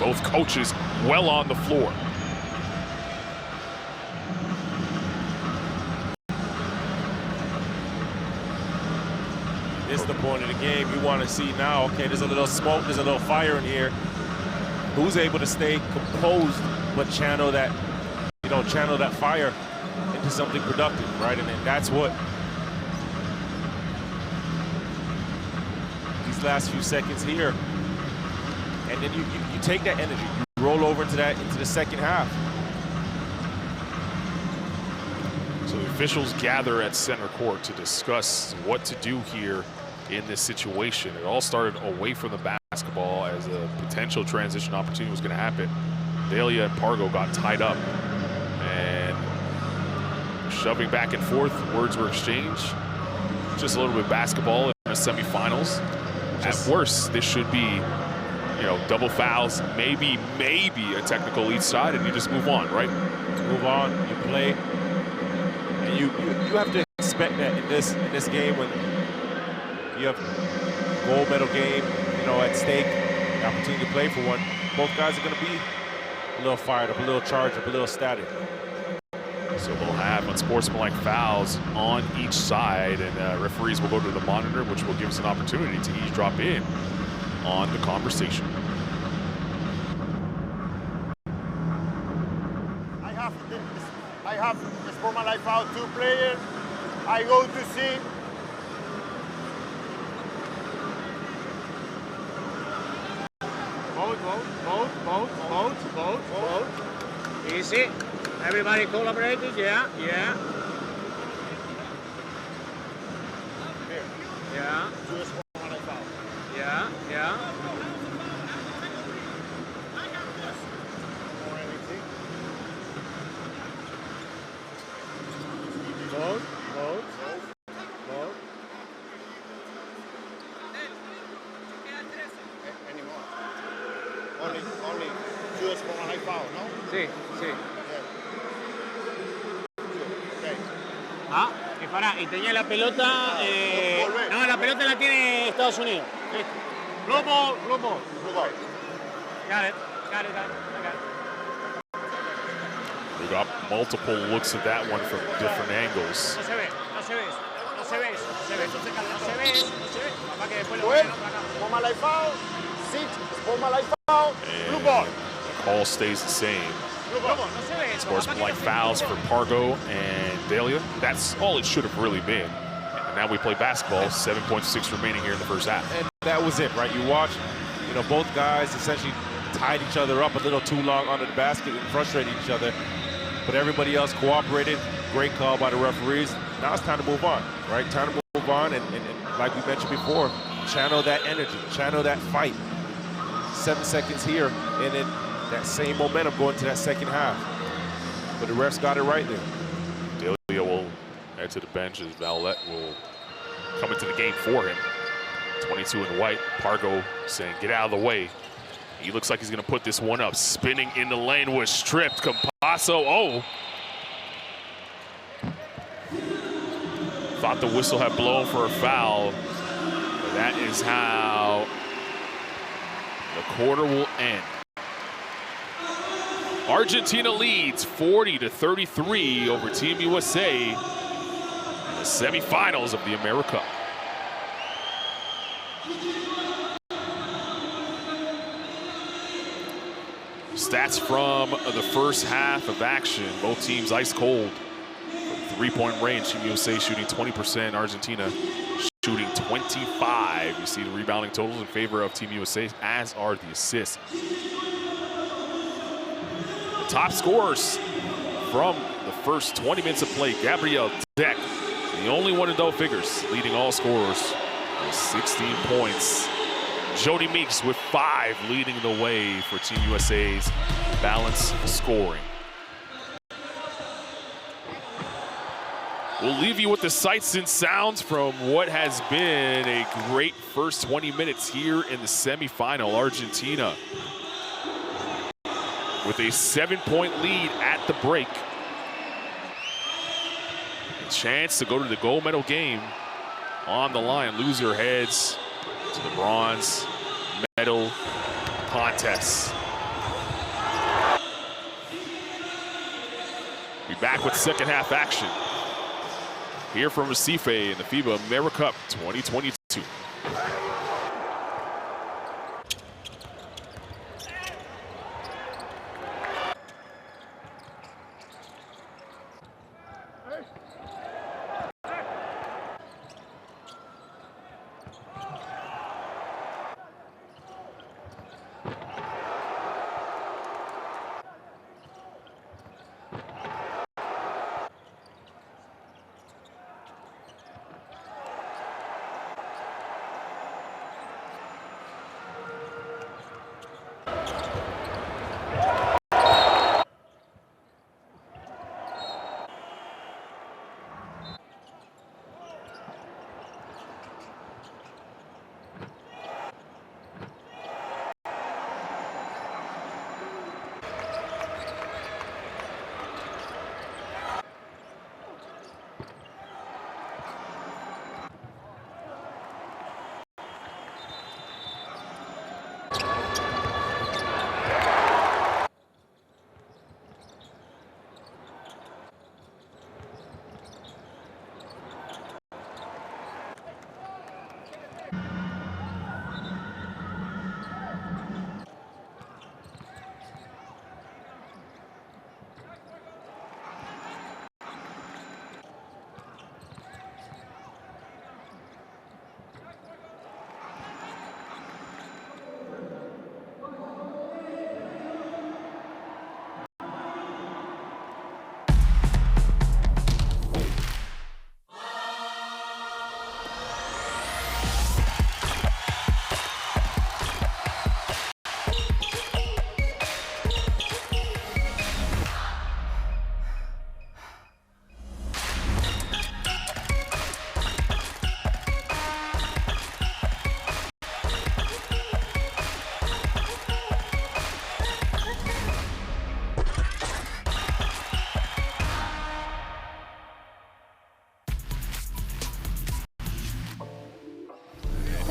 Both coaches well on the floor. This is the point of the game you want to see now. Okay, there's a little smoke, there's a little fire in here. Who's able to stay composed but channel that, channel that fire into something productive, right? And then that's what these last few seconds here. And then you take that energy, you roll over into the second half. So the officials gather at center court to discuss what to do here in this situation. It all started away from the basketball as a potential transition opportunity was going to happen. Delia and Pargo got tied up and shoving back and forth. Words were exchanged. Just a little bit of basketball in the semifinals. At worst, this should be, double fouls, maybe a technical each side, and you just move on, right? Move on, you play. And you have to expect that in this game when you have a gold medal game, at stake, the opportunity to play for one. Both guys are going to be a little fired up, a little charged up, a little static. So we'll have unsportsmanlike fouls on each side, and referees will go to the monitor, which will give us an opportunity to eavesdrop in on the conversation. I have sportsmanlike foul 2 players. I go to see. Vote. Easy. Everybody collaborated, yeah. Here. Yeah. Do a sportsmanlike foul. Yeah. Or anything. Vote. Anymore. Only do a sportsmanlike foul, no? Sí. Okay. Ah, y tenía la pelota. No, la pelota la tiene Estados Unidos. Blue ball. Got it. We got multiple looks at that one from different angles. No se ve. Papá que después lo Well, ve, ¿no? Para acá. sportsmanlike foul. 6, sportsmanlike foul. Blue ball. The call stays the same. Blue ball. No se ve eso. Sportsmanlike fouls for Pargo and Delia. That's all it should have really been. And now we play basketball, 7.6 remaining here in the first half. And that was it, right? You watch, both guys essentially tied each other up a little too long under the basket and frustrated each other. but everybody else cooperated. Great call by the referees. Now it's time to move on, right? Time to move on, and like we mentioned before, channel that energy, channel that fight. 7 seconds here, and then that same momentum going to that second half. But the refs got it right there. Delia will head to the bench as Valette will come into the game for him. 22 in white. Pargo saying, get out of the way. He looks like he's going to put this one up. Spinning in the lane was stripped. Campasso, oh. Thought the whistle had blown for a foul. But that is how the quarter will end. Argentina leads 40-33 over Team USA in the semifinals of the Americup. Stats from the first half of action. Both teams ice cold. Three-point range. Team USA shooting 20%. Argentina shooting 25. You see the rebounding totals in favor of Team USA, as are the assists. The top scorers from the first 20 minutes of play. Gabriel Deck, the only one in double figures, leading all scorers with 16 points. Jody Meeks with 5, leading the way for Team USA's balanced scoring. We'll leave you with the sights and sounds from what has been a great first 20 minutes here in the semifinal. Argentina with a 7-point lead at the break. A chance to go to the gold medal game on the line. Loser heads to the bronze medal contest. Be back with second half action here from Recife in the FIBA Americup 2022.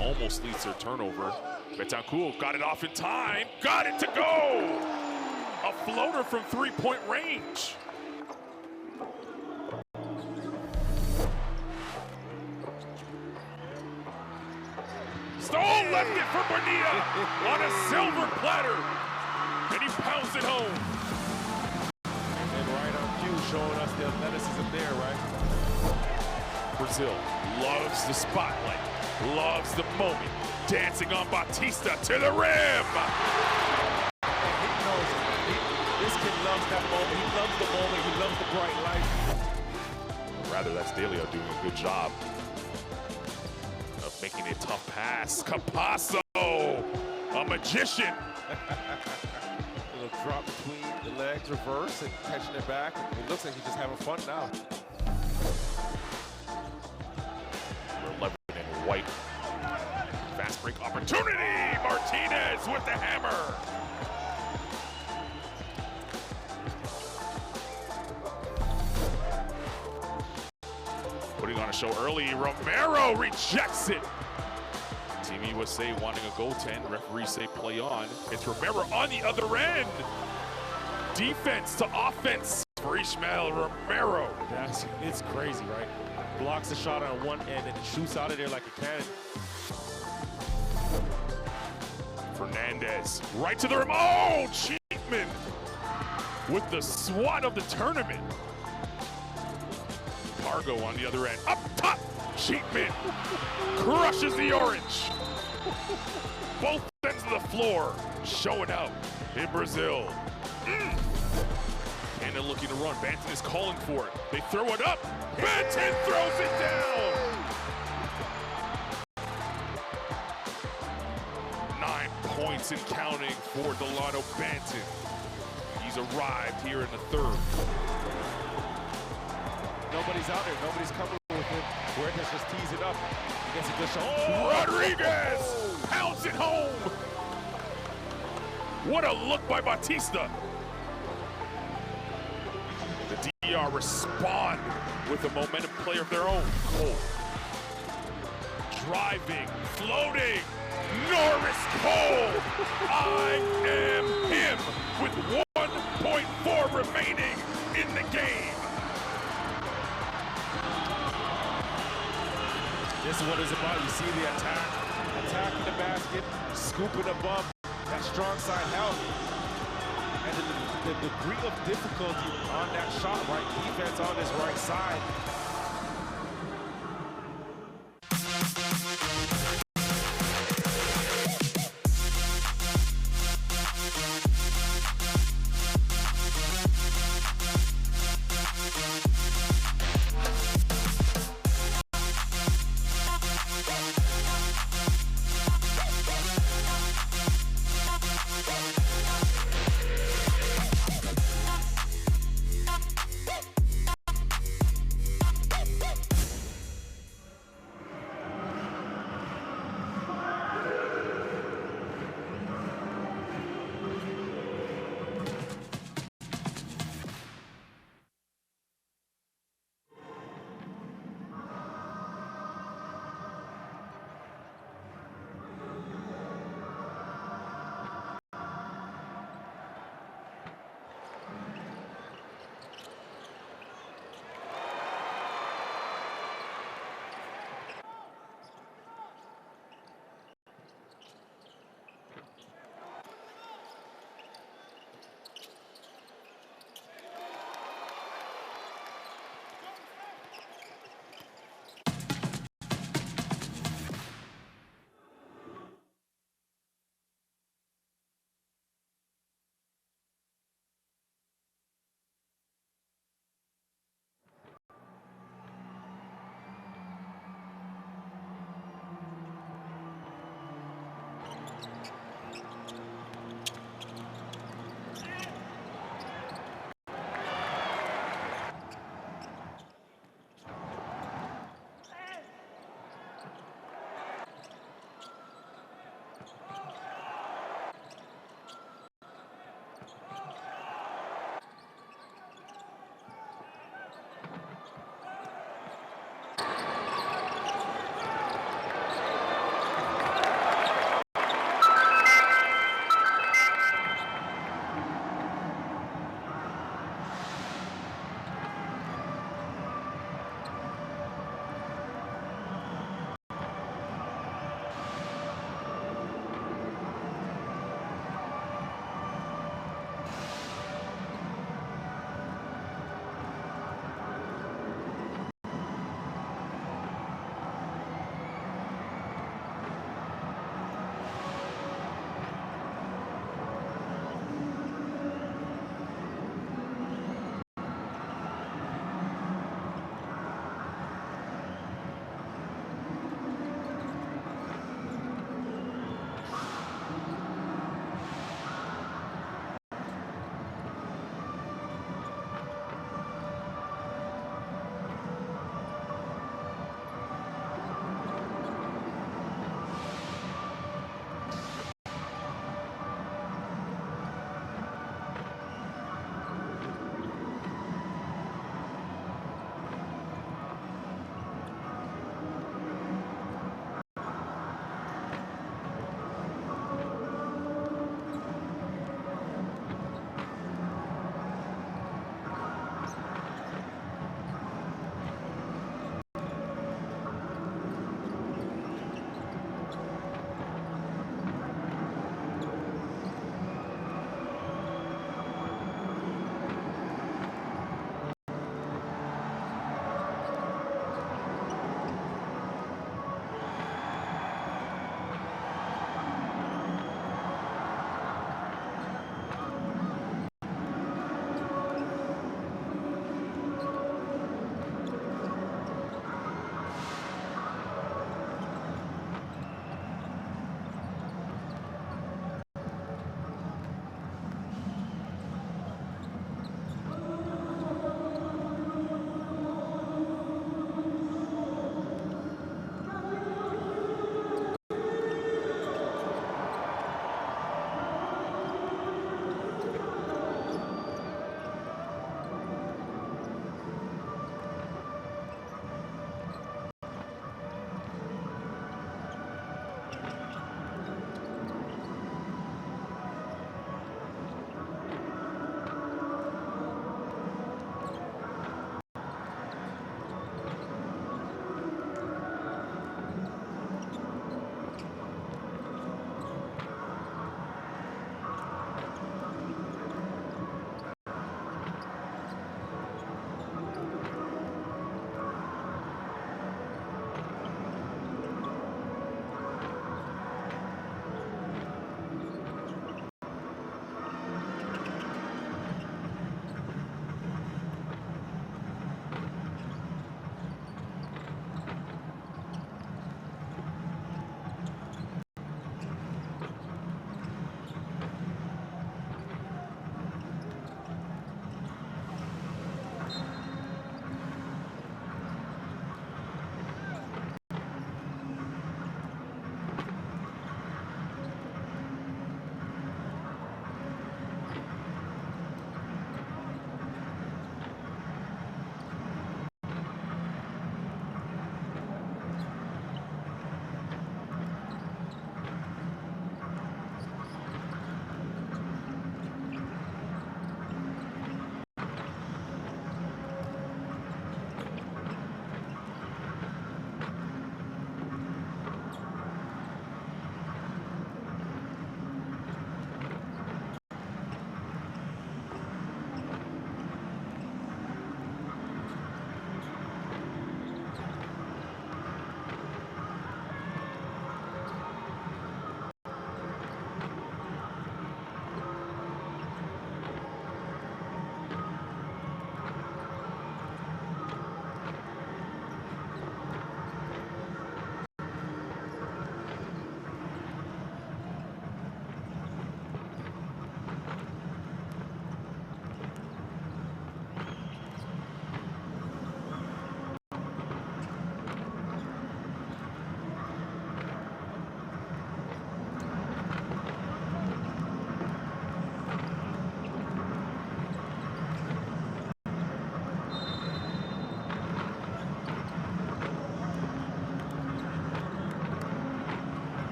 Almost leads their turnover. Betancourt got it off in time. Got it to go! A floater from three-point range. Stone left it for Bonilla on a silver platter. And he pounds it home. And right on cue, showing us the athleticism there, right? Brazil loves the spotlight, loves the moment. Dancing on Batista to the rim. He knows it. This kid loves that moment. He loves the moment. He loves the bright light. Rather, that's Delio doing a good job of making a tough pass. Capasso, a magician. Little drop between the legs, reverse, and catching it back. It looks like he's just having fun now. Number 11 in white. Fast break opportunity. Martinez with the hammer. Putting on a show early. Romero rejects it. Team USA wanting a goaltend. Referees say play on. It's Romero on the other end. Defense to offense for Ishmael Romero. It's crazy, right? Blocks the shot on one end and shoots out of there like a cannon. Fernandez right to the rim. Oh, Cheatman with the swat of the tournament. Pargo on the other end. Up top, Cheatman crushes the orange. Both ends of the floor showing out in Brazil. And they're looking to run. Banton is calling for it. They throw it up. Banton throws it down. 9 points and counting for Delano Banton. He's arrived here in the third. Nobody's out there. Nobody's coming with him. Huertas just tees it up. He gets a good shot. Oh, Rodriguez pounds it home. What a look by Batista. The DR respond with a momentum player of their own. Cole. Driving, floating. Norris Cole. I am him with 1.4 remaining in the game. This is what it's about. You see the attack, attacking the basket, scooping above, that strong side help. And the degree of difficulty on that shot, right? Defense on this right side.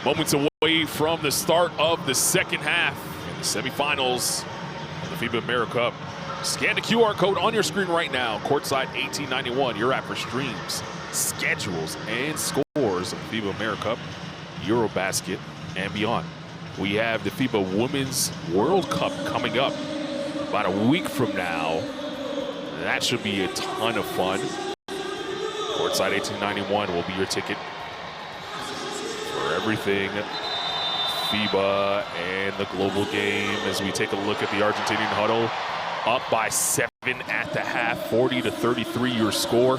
Moments away from the start of the second half in the semifinals of the FIBA Americup. Scan the QR code on your screen right now. Courtside 1891, your app for streams, schedules, and scores of FIBA Americup, Eurobasket, and beyond. We have the FIBA Women's World Cup coming up about a week from now. That should be a ton of fun. Courtside 1891 will be your ticket for everything FIBA and the global game as we take a look at the Argentinian huddle. Up by 7 at the half, 40-33 your score.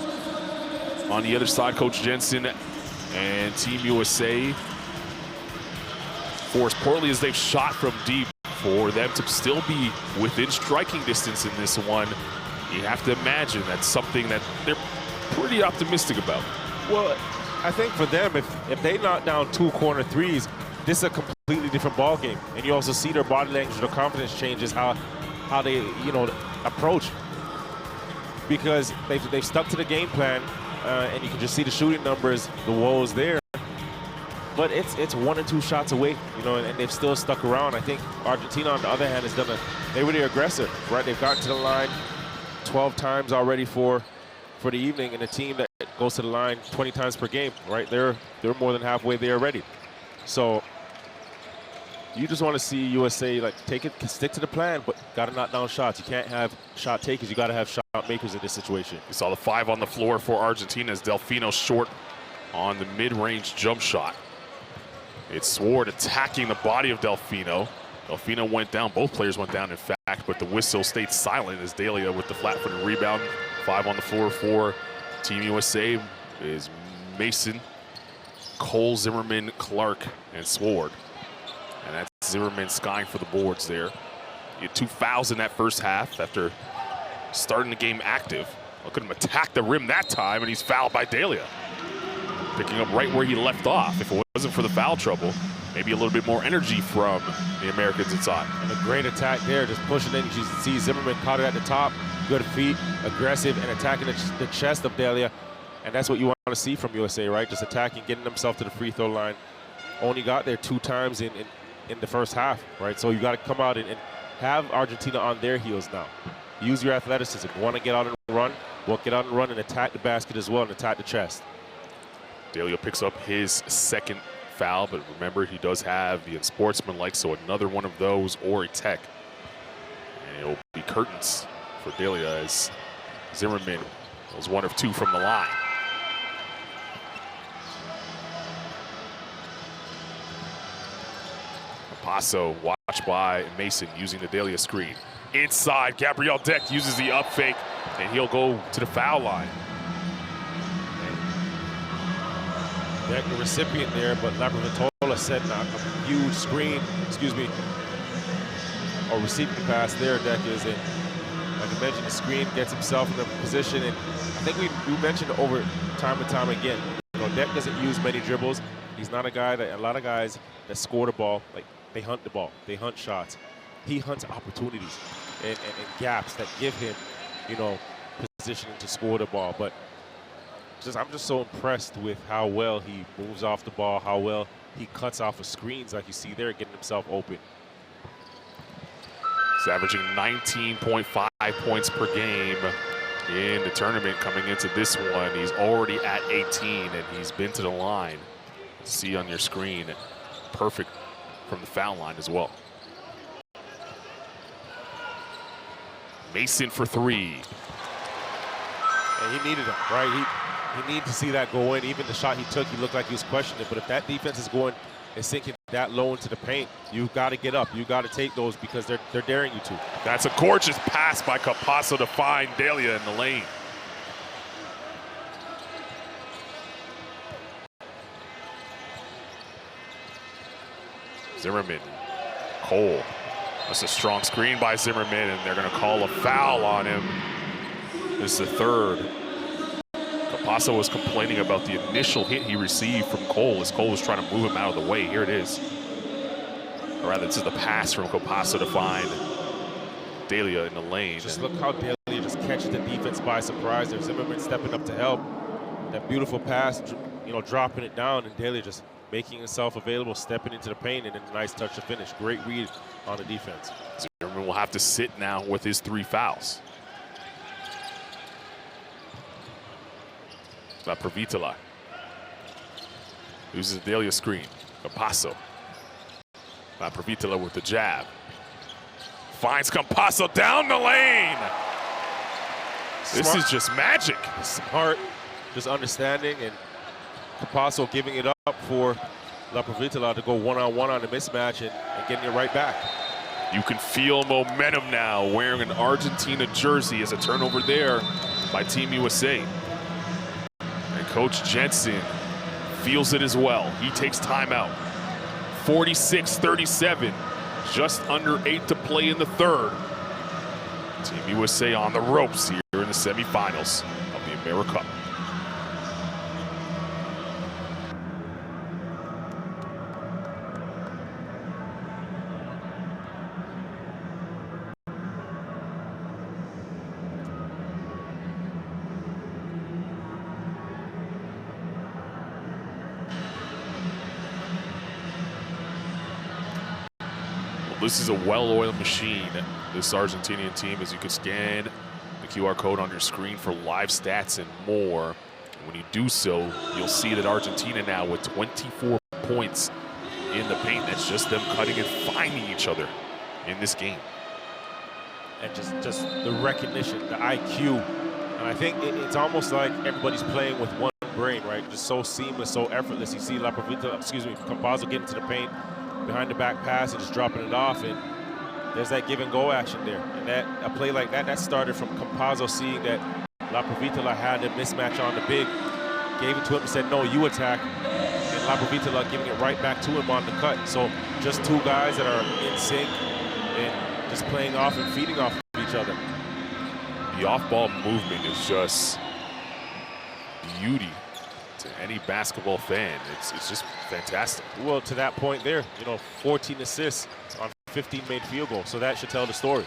On the other side, Coach Jensen and Team USA forced poorly as they've shot from deep. For them to still be within striking distance in this one, you have to imagine that's something that they're pretty optimistic about. Well, I think for them, if they knock down 2 corner threes, this is a completely different ball game. And you also see their body language, their confidence changes, how they, approach. Because they've stuck to the game plan, and you can just see the shooting numbers, the woes there. But it's 1 or 2 shots away, and they've still stuck around. I think Argentina, on the other hand, they're really aggressive, right? They've gotten to the line 12 times already for the evening, and a team that goes to the line 20 times per game, right? They're more than halfway there already. So you just want to see USA stick to the plan, but got to knock down shots. You can't have shot takers. You got to have shot makers in this situation. You saw the 5 on the floor for Argentina as Delfino short on the mid-range jump shot. It's Sword attacking the body of Delfino. Delfino went down. Both players went down, in fact, but the whistle stayed silent as Delia with the flat-footed rebound. 5 on the floor for Team USA is Mason, Cole, Zimmerman, Clark, and Sword. And that's Zimmerman skying for the boards there. He had 2 fouls in that first half after starting the game active. Look at him attack the rim that time, and he's fouled by Delia. Picking up right where he left off. If it wasn't for the foul trouble, maybe a little bit more energy from the Americans inside. And a great attack there, just pushing in. You see Zimmerman caught it at the top, good feet, aggressive, and attacking the chest of Delia. And that's what you want to see from USA, right? Just attacking, getting themselves to the free throw line. Only got there 2 times in the first half, right? So you got to come out and have Argentina on their heels now. Use your athleticism. Want to get out and run? Well, get out and run and attack the basket as well and attack the chest. Delia picks up his 2nd foul, but remember, he does have the unsportsmanlike, so another one of those or a tech. And it'll be curtains for Delia as Zimmerman was 1 of 2 from the line. Paso watched by Mason using the Delia screen. Inside, Gabriel Deck uses the up fake, and he'll go to the foul line. Deck the recipient there, but Labraventola setting a huge screen, or receiving the pass there, Deck is. And like I mentioned, the screen gets himself in a position, and I think we mentioned over time and time again, Deck doesn't use many dribbles. He's not a guy that, a lot of guys that score the ball, they hunt the ball, they hunt shots. He hunts opportunities and gaps that give him, positioning to score the ball. But I'm just so impressed with how well he moves off the ball, how well he cuts off of screens like you see there, getting himself open. He's averaging 19.5 points per game in the tournament coming into this one. He's already at 18, and he's been to the line. See on your screen, perfect from the foul line as well. Mason for 3. And he needed it, right? He needed to see that go in. Even the shot he took, he looked like he was questioning it. But if that defense is going and sinking that low into the paint, you've got to get up. You've got to take those because they're daring you to. That's a gorgeous pass by Capasso to find Delia in the lane. Zimmerman, Cole. That's a strong screen by Zimmerman, and they're going to call a foul on him. This is the 3rd. Capasso was complaining about the initial hit he received from Cole as Cole was trying to move him out of the way. Here it is. Or rather, this is the pass from Capasso to find Delia in the lane. Just look how Delia just catches the defense by surprise. There's Zimmerman stepping up to help. That beautiful pass, dropping it down, and Delia just making himself available, stepping into the paint, and then a nice touch to finish. Great read on the defense. Zimmerman will have to sit now with his 3 fouls. Now Provitola uses the Delia screen. Campasso. Now Provitola with the jab. Finds Campasso down the lane. This is just magic. Smart, just understanding, and Campasso giving it up for La Provitola to go one-on-one on the mismatch and getting it right back. You can feel momentum now wearing an Argentina jersey as a turnover there by Team USA. And Coach Jensen feels it as well. He takes timeout. 46-37, just under 8 to play in the third. Team USA on the ropes here in the semifinals of the Americup. This is a well-oiled machine, this Argentinian team, as you can scan the QR code on your screen for live stats and more. And when you do so, you'll see that Argentina now with 24 points in the paint. That's just them cutting and finding each other in this game. And just the recognition, the IQ. And I think it's almost like everybody's playing with one brain, right? Just so seamless, so effortless. You see Campasso get into the paint, behind the back pass and just dropping it off, and there's that give and go action there. And that a play like that started from Campasso seeing that La Provitola had a mismatch on the big, gave it to him and said, no, you attack, and La Provitola giving it right back to him on the cut. So just 2 guys that are in sync and just playing off and feeding off of each other. The off-ball movement is just beauty to any basketball fan. It's just fantastic. Well, to that point there, 14 assists on 15 made field goals, so that should tell the story.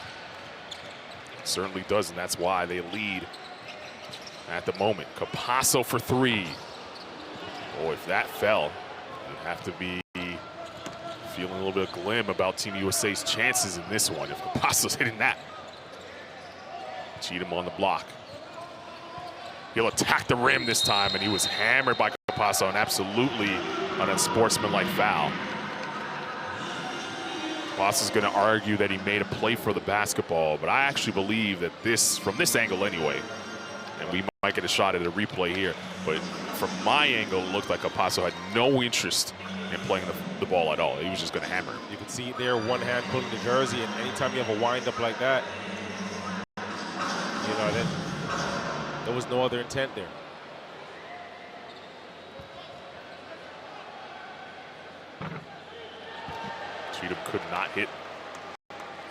It certainly does, and that's why they lead at the moment. Campasso for 3. Boy, if that fell, you'd have to be feeling a little bit of glim about Team USA's chances in this one if Campasso's hitting that. Cheatham on the block. He'll attack the rim this time, and he was hammered by Campasso, and absolutely an unsportsmanlike foul. Campasso's going to argue that he made a play for the basketball, but I actually believe that from this angle anyway, and we might get a shot at a replay here, but from my angle, it looked like Campasso had no interest in playing the ball at all. He was just going to hammer him. You can see there, one hand pulling the jersey, and anytime you have a wind-up like that, then there was no other intent there. Cheatham could not hit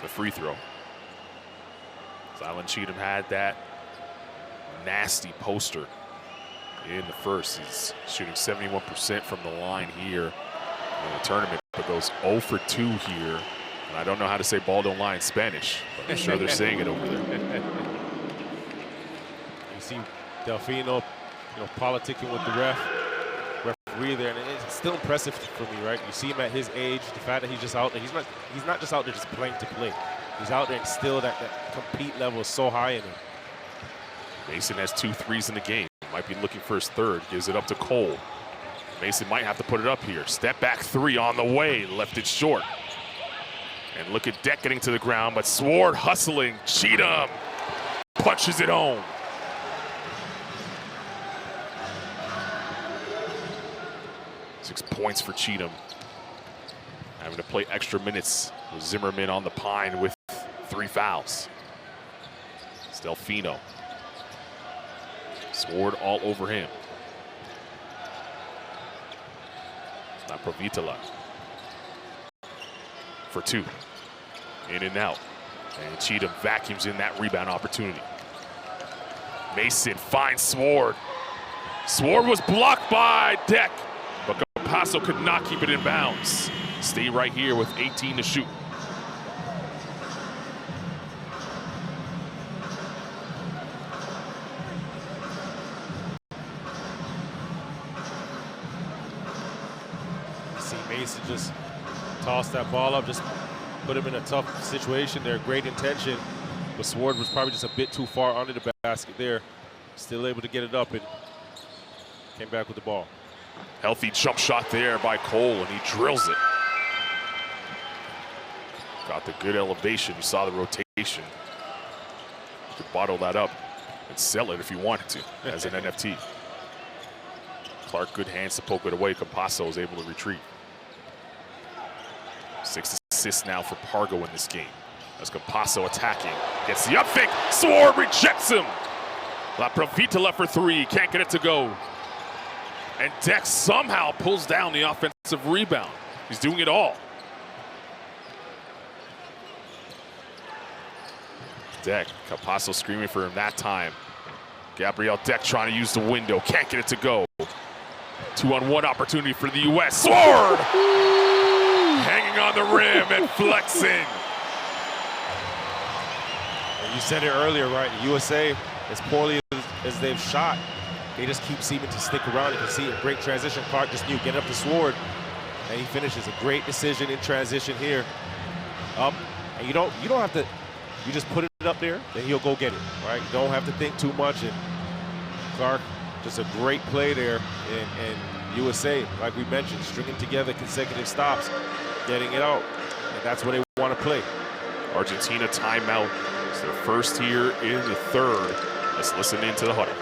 the free throw. Zylan Cheatham had that nasty poster in the first. He's shooting 71% from the line here in the tournament, but goes 0 for 2 here. And I don't know how to say ball don't lie in Spanish, but I'm sure they're saying it over there. You see Delfino, politicking with the referee there, and it's still impressive for me, right? You see him at his age, the fact that he's just out there. He's not just out there just playing to play. He's out there and still that compete level is so high in him. Mason has 2 threes in the game. Might be looking for his third. Gives it up to Cole. Mason might have to put it up here. Step back 3 on the way. Left it short. And look at Deck getting to the ground, but Sword hustling. Cheatham punches it home. Six points for Cheatham. Having to play extra minutes with Zimmerman on the pine with 3 fouls. It's Delfino. Sword all over him. It's not Provitola. For 2. In and out. And Cheatham vacuums in that rebound opportunity. Mason finds Sword. Sword was blocked by Deck, but Campasso could not keep it in bounds. Stay right here with 18 to shoot. needs to just toss that ball up, just put him in a tough situation there. Great intention, but Sword was probably just a bit too far under the basket there. Still able to get it up and came back with the ball. Healthy jump shot there by Cole, and he drills it. Got the good elevation. You saw the rotation. You could bottle that up and sell it if you wanted to as an NFT. Clark, good hands to poke it away. Campasso is able to retreat. 6 assists now for Pargo in this game. As Campasso attacking, gets the up fake. Sword rejects him. La Provitola for 3, can't get it to go. And Dex somehow pulls down the offensive rebound. He's doing it all. Deck, Campasso screaming for him that time. Gabriel Deck trying to use the window, can't get it to go. 2-on-1 opportunity for the U.S. Sword! Hanging on the rim and flexing. And you said it earlier, right? The USA, as poorly as they've shot, they just keep seeming to stick around. You can see a great transition. Clark just knew, get up the Sword, and he finishes. A great decision in transition here. Up, and you don't have to. You just put it up there, then he'll go get it. Right? You don't have to think too much. And Clark, just a great play there. And USA, like we mentioned, stringing together consecutive stops, getting it out, and that's what they want to play. Argentina timeout. It's their first here in the third. Let's listen into the huddle.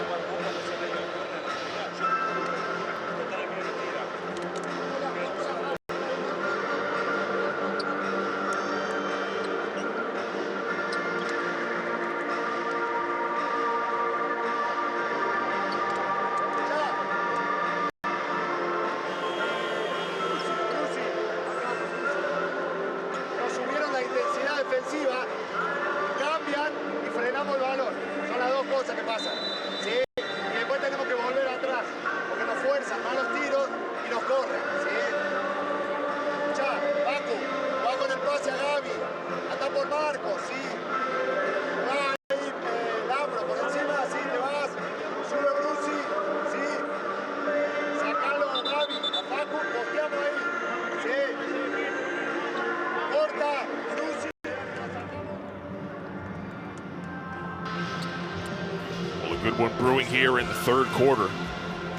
Good one brewing here in the third quarter.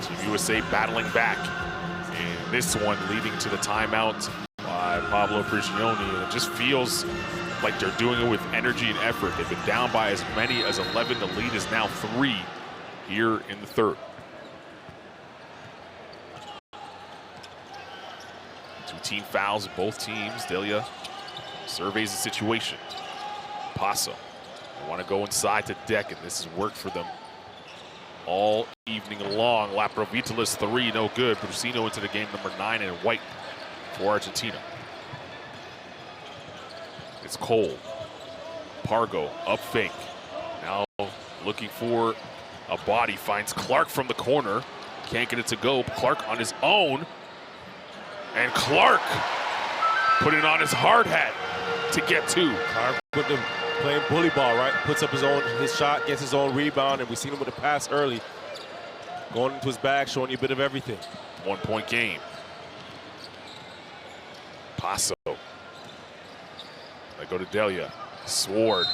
Team USA battling back. And this one leading to the timeout by Pablo Prigioni. And it just feels like they're doing it with energy and effort. They've been down by as many as 11. The lead is now 3 here in the third. Two team fouls, both teams. Delia surveys the situation. Paso. They want to go inside to Deck, and this has worked for them all evening long. La Provitola's 3, no good. Brusino into the game, number 9 in white for Argentina. It's Cole. Pargo, up fake. Now looking for a body, finds Clark from the corner. Can't get it to go. Clark on his own. And Clark putting on his hard hat to get 2. Clark with the playing bully ball, right? Puts up his shot, gets his own rebound, and we've seen him with a pass early. Going into his bag, showing you a bit of everything. 1-point game. Paso. They go to Delia. Sword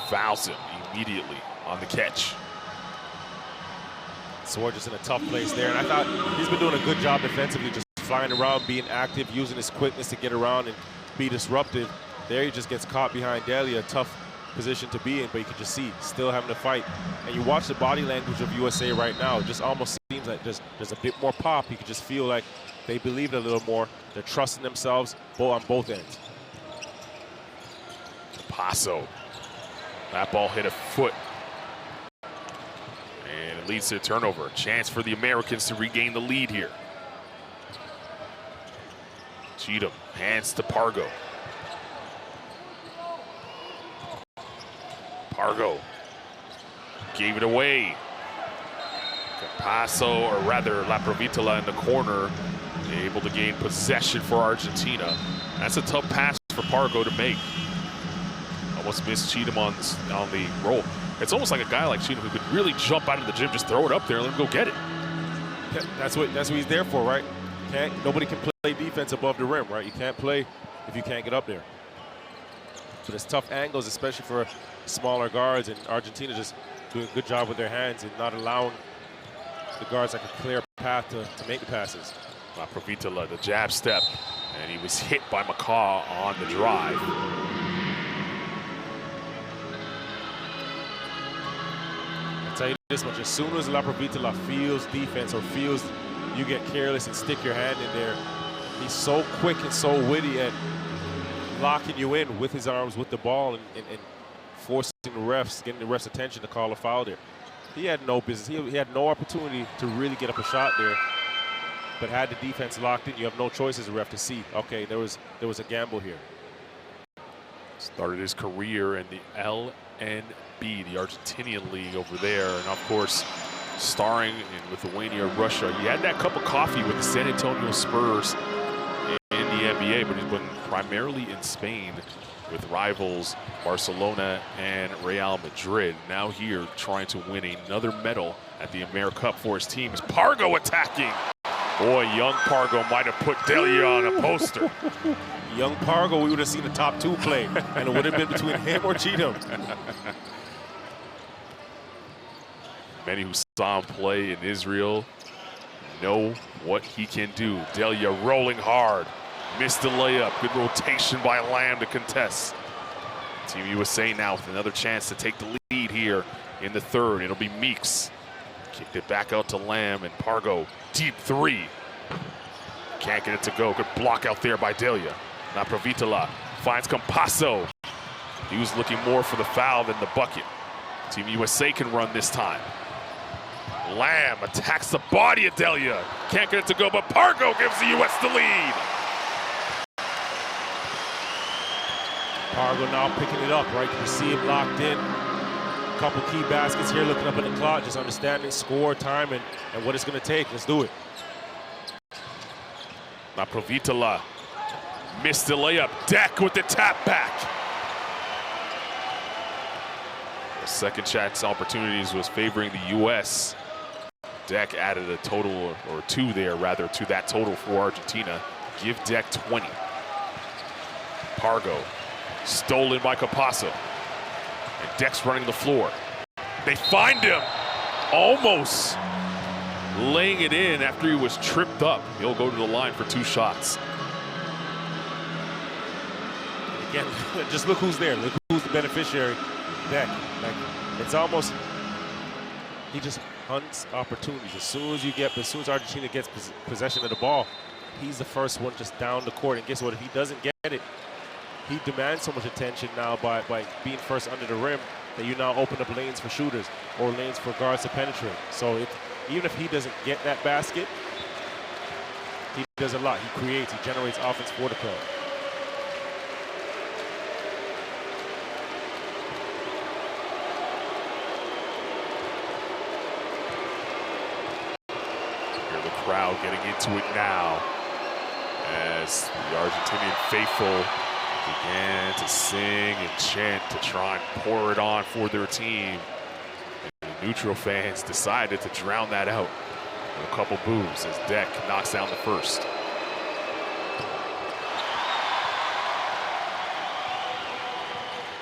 fouls him immediately on the catch. Sword just in a tough place there, and I thought he's been doing a good job defensively, just flying around, being active, using his quickness to get around and be disruptive. There he just gets caught behind Delia, a tough position to be in, but you can just see still having to fight. And you watch the body language of USA right now, it just almost seems like there's a bit more pop. You can just feel like they believe it a little more. They're trusting themselves on both ends. Paso. That ball hit a foot. And it leads to a turnover. Chance for the Americans to regain the lead here. Cheatham hands to Pargo. Pargo gave it away. Campasso, or rather La Provitola in the corner, able to gain possession for Argentina. That's a tough pass for Pargo to make. Almost missed Cheatham on the roll. It's almost like a guy like Cheatham who could really jump out of the gym, just throw it up there and let him go get it. That's what he's there for, right? Nobody can play defense above the rim, right? You can't play if you can't get up there. So there's tough angles, especially for smaller guards, and Argentina just doing a good job with their hands and not allowing the guards like a clear path to make the passes. Provitola, the jab step, and he was hit by McCaw on the drive. I'll tell you this much, as soon as Provitola feels defense or feels you get careless and stick your hand in there, he's so quick and so witty at locking you in with his arms, with the ball, and forcing the refs, getting the refs' attention to call a foul there. He had no business. He had no opportunity to really get up a shot there. But had the defense locked in, you have no choice as a ref to see, okay, there was a gamble here. Started his career in the LNB, the Argentinian league over there, and of course, starring in Lithuania, Russia. He had that cup of coffee with the San Antonio Spurs in the NBA, but he's been primarily in Spain with rivals Barcelona and Real Madrid. Now here, trying to win another medal at the Americup for his team, is Pargo attacking. Boy, young Pargo might have put Delia on a poster. Young Pargo, we would have seen the top two play, and it would have been between him or Cheatham. Many who saw him play in Israel know what he can do. Delia rolling hard, missed the layup. Good rotation by Lamb to contest. Team USA now with another chance to take the lead here in the third. It'll be Meeks. Kicked it back out to Lamb, and Pargo, deep three. Can't get it to go. Good block out there by Delia. Now Provitola finds Campasso. He was looking more for the foul than the bucket. Team USA can run this time. Lamb attacks the body of Delia. Can't get it to go, but Pargo gives the US the lead. Pargo now picking it up, right? You see him locked in. Couple key baskets here, looking up at the clock, just understanding score, time, and what it's going to take. Let's do it. Now Provitola missed the layup. Deck with the tap back. The second chance opportunities was favoring the U.S. Deck added a total, or two there, rather, to that total for Argentina. Give Deck 20. Pargo stolen by Campasso. And Deck's running the floor. They find him, almost laying it in after he was tripped up. He'll go to the line for 2 shots. Again, just look who's there. Look who's the beneficiary. Deck. Like, it's almost, he just hunts opportunities. As soon as Argentina gets possession of the ball, he's the first one just down the court. And guess what? If he doesn't get it, he demands so much attention now by being first under the rim that you now open up lanes for shooters or lanes for guards to penetrate. So even if he doesn't get that basket, he does a lot. He creates, he generates offense for the club. Hear the crowd getting into it now as the Argentinian faithful began to sing and chant to try and pour it on for their team. And the neutral fans decided to drown that out with a couple boos as Deck knocks down the first.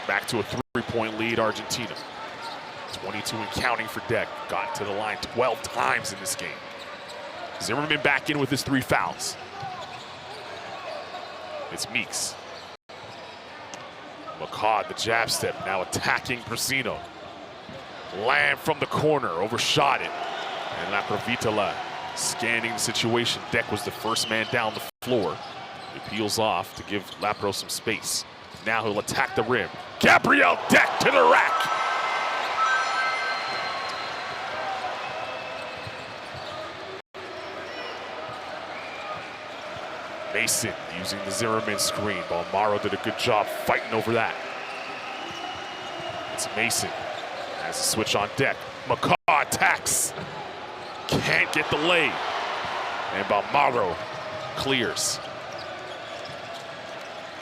Back to a 3-point lead, Argentina. 22 and counting for Deck. Got to the line 12 times in this game. Zimmerman back in with his 3 fouls. It's Meeks. McCaw, the jab step, now attacking Persino. Lamb from the corner, overshot it. And Provitola scanning the situation. Deck was the first man down the floor. He peels off to give Lapro some space. Now he'll attack the rim. Gabriel Deck to the rack. Mason using the Zimmerman screen. Balmaro did a good job fighting over that. It's Mason. Has a switch on Deck. McCaw attacks. Can't get the lay. And Balmaro clears.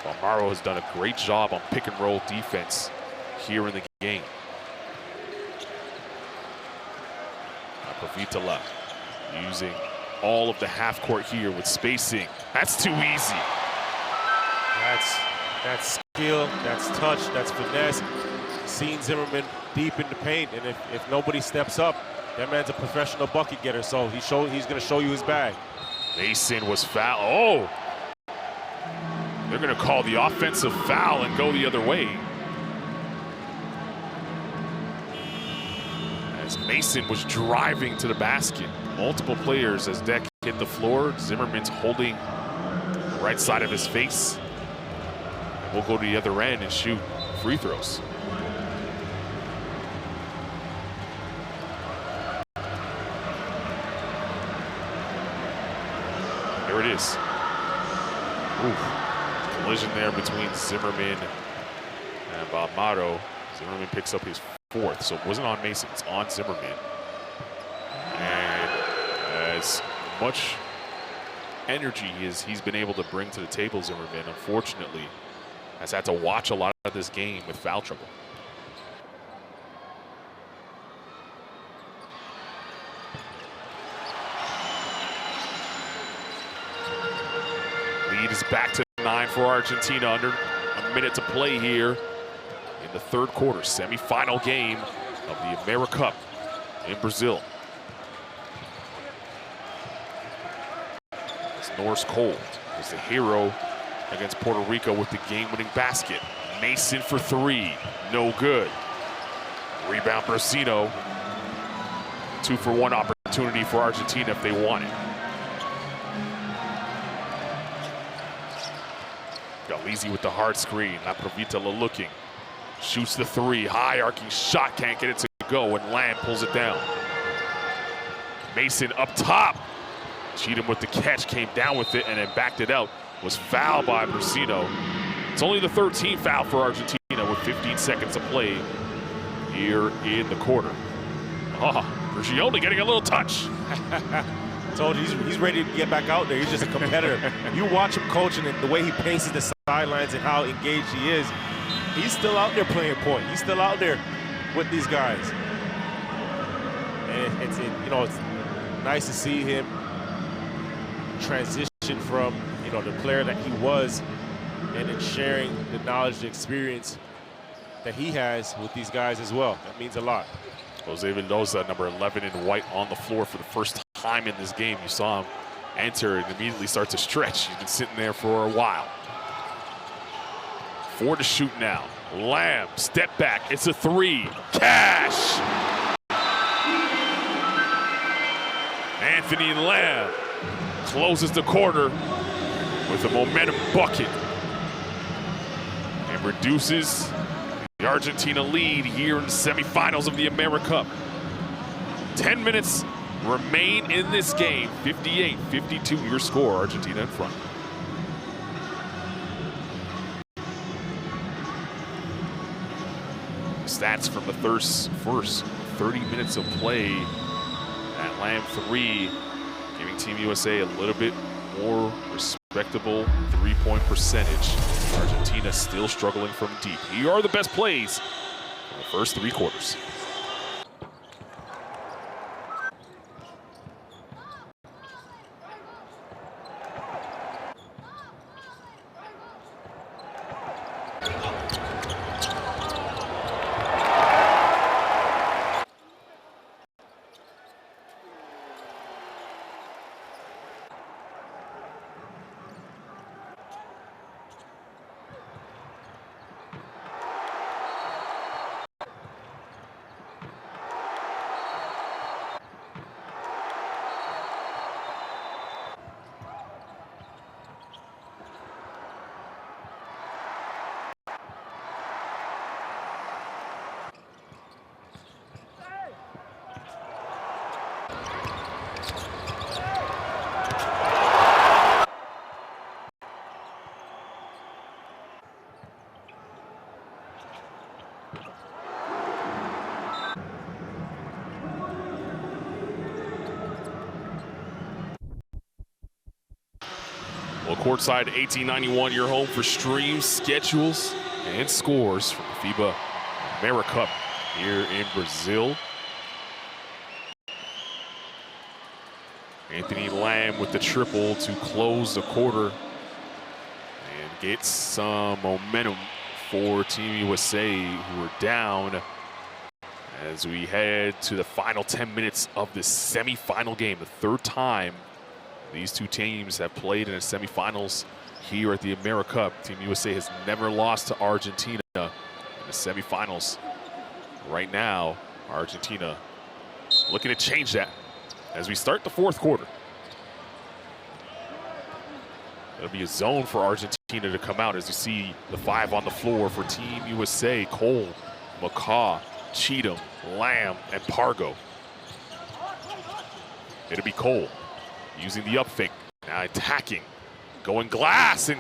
Balmaro has done a great job on pick and roll defense here in the game. Provitola using all of the half court here with spacing. That's too easy. That's skill, that's touch, that's finesse. Seen Zimmerman deep in the paint, and if nobody steps up, that man's a professional bucket getter, so he's going to show you his bag. Mason was foul. Oh! They're going to call the offensive foul and go the other way. As Mason was driving to the basket. Multiple players as Deck hit the floor. Zimmerman's holding the right side of his face. And we'll go to the other end and shoot free throws. There it is. Oof. Collision there between Zimmerman and Balmado. Zimmerman picks up his fourth, so it wasn't on Mason, it's on Zimmerman. And as much energy as he's been able to bring to the table, Zimmerman, unfortunately, has had to watch a lot of this game with foul trouble. Lead is back to 9 for Argentina, under a minute to play here in the third quarter, semifinal game of the Americup in Brazil. As Norris Cole is the hero against Puerto Rico with the game-winning basket. Mason for three, no good. Rebound Brasino. 2-for-1 opportunity for Argentina if they want it. Galizzi with the hard screen. La Provitola looking. Shoots the three. High arcing shot. Can't get it to go. And Lamb pulls it down. Mason up top. Cheatham with the catch. Came down with it and then backed it out. Was fouled by Brasino. It's only the 13th foul for Argentina with 15 seconds to play here in the quarter. Prigioni getting a little touch. Told you, he's ready to get back out there. He's just a competitor. You watch him coaching and the way he paces the sidelines and how engaged he is. He's still out there playing point. He's still out there with these guys. And it's nice to see him transition from the player that he was, and then sharing the knowledge, the experience that he has with these guys as well. That means a lot. Jose Mendoza, number 11 in white, on the floor for the first time in this game. You saw him enter and immediately start to stretch. He's been sitting there for a while. 4 to shoot now. Lamb, step back. It's a three. Cash! Anthony Lamb closes the quarter with a momentum bucket and reduces the Argentina lead here in the semifinals of the Americup. 10 minutes remain in this game. 58-52 your score. Argentina in front. Stats from the first 30 minutes of play. That Lamb three, giving Team USA a little bit more respectable three-point percentage. Argentina still struggling from deep. Here are the best plays in the first 3 quarters. Well, courtside 1891, your home for streams, schedules, and scores from the FIBA Americup here in Brazil. Anthony Lamb with the triple to close the quarter and get some momentum for Team USA, who are down as we head to the final 10 minutes of this semifinal game. The third time these two teams have played in the semifinals here at the Americup. Team USA has never lost to Argentina in the semifinals. Right now, Argentina looking to change that as we start the fourth quarter. It'll be a zone for Argentina to come out as you see the 5 on the floor for Team USA. Cole, McCaw, Cheatham, Lamb, and Pargo. It'll be Cole using the up fake, now attacking, going glass, and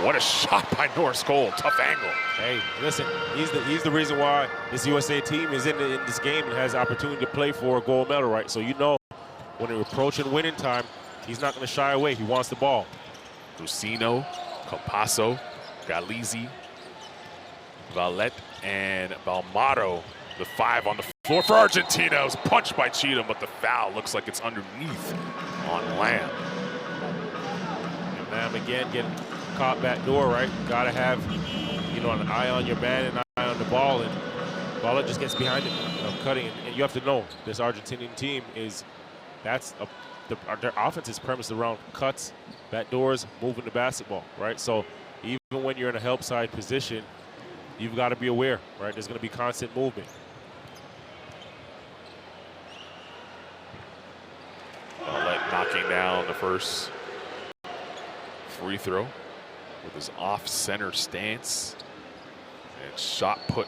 what a shot by Norris Cole, tough angle. Hey, listen, he's the reason why this USA team is in this game and has the opportunity to play for a gold medal, right? So you know when they're approaching winning time, he's not going to shy away. He wants the ball. Lucino, Campasso, Galizzi, Valette, and Balmado, the 5 on the floor for Argentina. It was punched by Cheatham, but the foul looks like it's underneath on Lamb. And Lamb again getting caught back door, right? Got to have, you know, an eye on your man and an eye on the ball, and Balla just gets behind him, you know, cutting. And you have to know this Argentinian team is, their offense is premised around cuts, back doors, moving the basketball, right? So even when you're in a help side position, you've got to be aware, right? There's going to be constant movement. Valette knocking down the first free throw with his off-center stance and shot put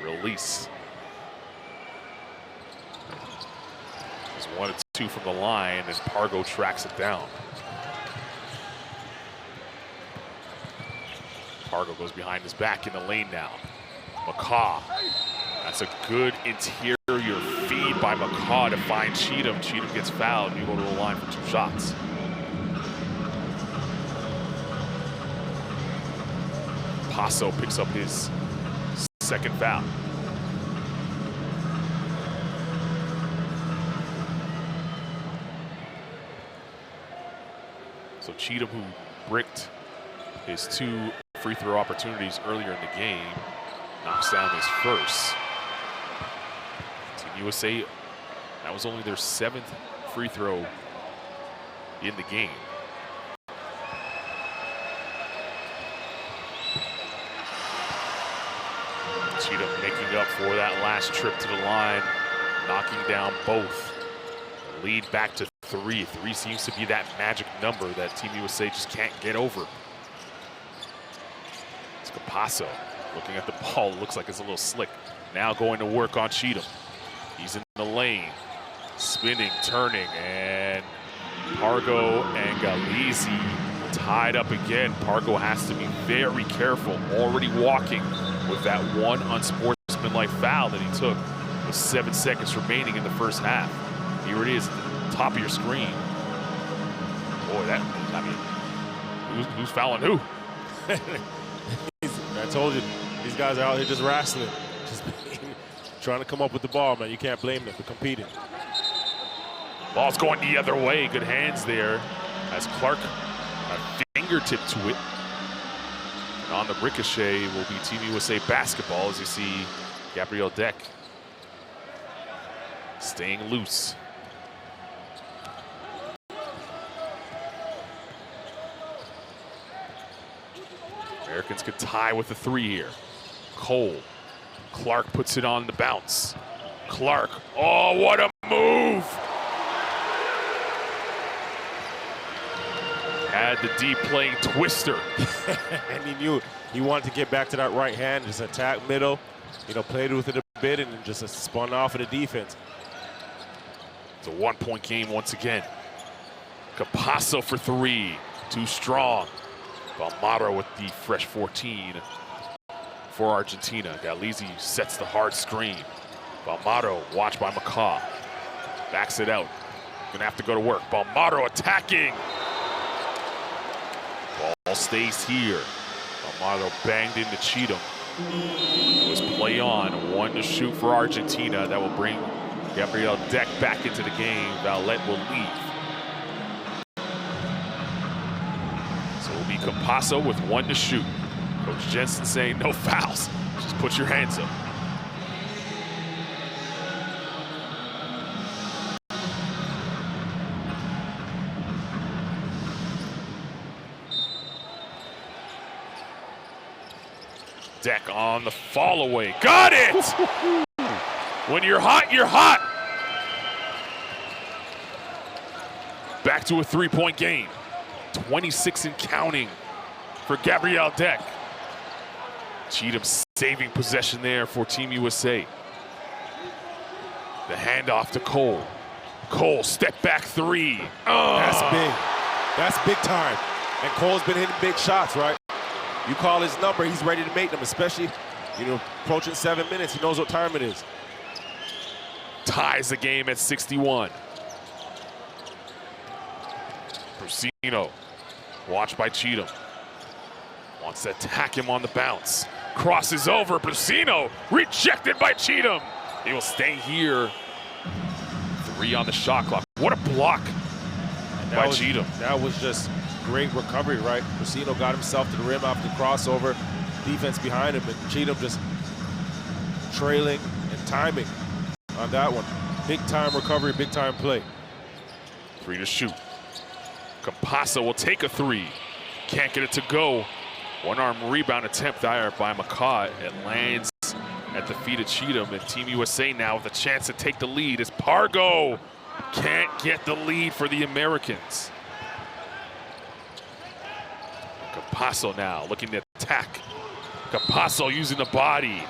release. It's 1 of 2 from the line, and Pargo tracks it down. Pargo goes behind his back in the lane now. McCaw. That's a good interior feed by McCaw to find Cheatham. Cheatham gets fouled, and you go to the line for 2 shots. Passo picks up his second foul. So Cheatham, who bricked his 2 free throw opportunities earlier in the game, knocks down his first. Team USA, that was only their 7th free throw in the game. Cheatham making up for that last trip to the line, knocking down both. The lead back to 3. 3 seems to be that magic number that Team USA just can't get over. It's Campasso looking at the ball. It looks like it's a little slick. Now going to work on Cheatham. He's in the lane, spinning, turning, and Pargo and Galizzi tied up again. Pargo has to be very careful, already walking with that one unsportsmanlike foul that he took with 7 seconds remaining in the first half. Here it is at the top of your screen. Boy, that, I mean, who's fouling who? I told you, these guys are out here just wrestling, just trying to come up with the ball, man. You can't blame them for competing. Ball's going the other way. Good hands there as Clark a fingertip to it. And on the ricochet will be Team USA basketball, as you see Gabriel Deck staying loose. Americans could tie with a 3 here. Cole. Clark puts it on the bounce. Clark. Oh, what a move! Had the deep playing twister. And he knew he wanted to get back to that right hand, just attack middle, you know, played with it a bit and just spun off of the defense. It's a 1-point game once again. Campasso for 3, too strong. Balmado with the fresh 14 for Argentina. Galizzi sets the hard screen. Balmado watched by McCaw. Backs it out. Gonna have to go to work. Balmado attacking. Ball stays here. Balmado banged into Cheatham. It was play on. 1 to shoot for Argentina. That will bring Gabriel Deck back into the game. Valette will leave. So it'll be Campasso with 1 to shoot. Coach Jensen saying no fouls. Just put your hands up. Deck on the fall away. Got it! When you're hot, you're hot. Back to a 3-point game. 26 and counting for Gabriel Deck. Cheatham saving possession there for Team USA. The handoff to Cole. Cole, step back 3. That's big. That's big time. And Cole's been hitting big shots, right? You call his number, he's ready to make them, especially, approaching 7 minutes. He knows what time it is. Ties the game at 61. Brusino, watched by Cheatham. Wants to attack him on the bounce. Crosses over, Brusino, rejected by Cheatham. He will stay here. 3 on the shot clock. What a block by Cheatham. That was just great recovery, right? Brusino got himself to the rim after the crossover. Defense behind him, and Cheatham just trailing and timing on that one. Big time recovery, big time play. 3 to shoot. Campasso will take a 3. Can't get it to go. One-arm rebound attempt there by McCaw. It lands at the feet of Cheatham, and Team USA now with a chance to take the lead as Pargo can't get the lead for the Americans. Campasso now looking to attack. Campasso using the body.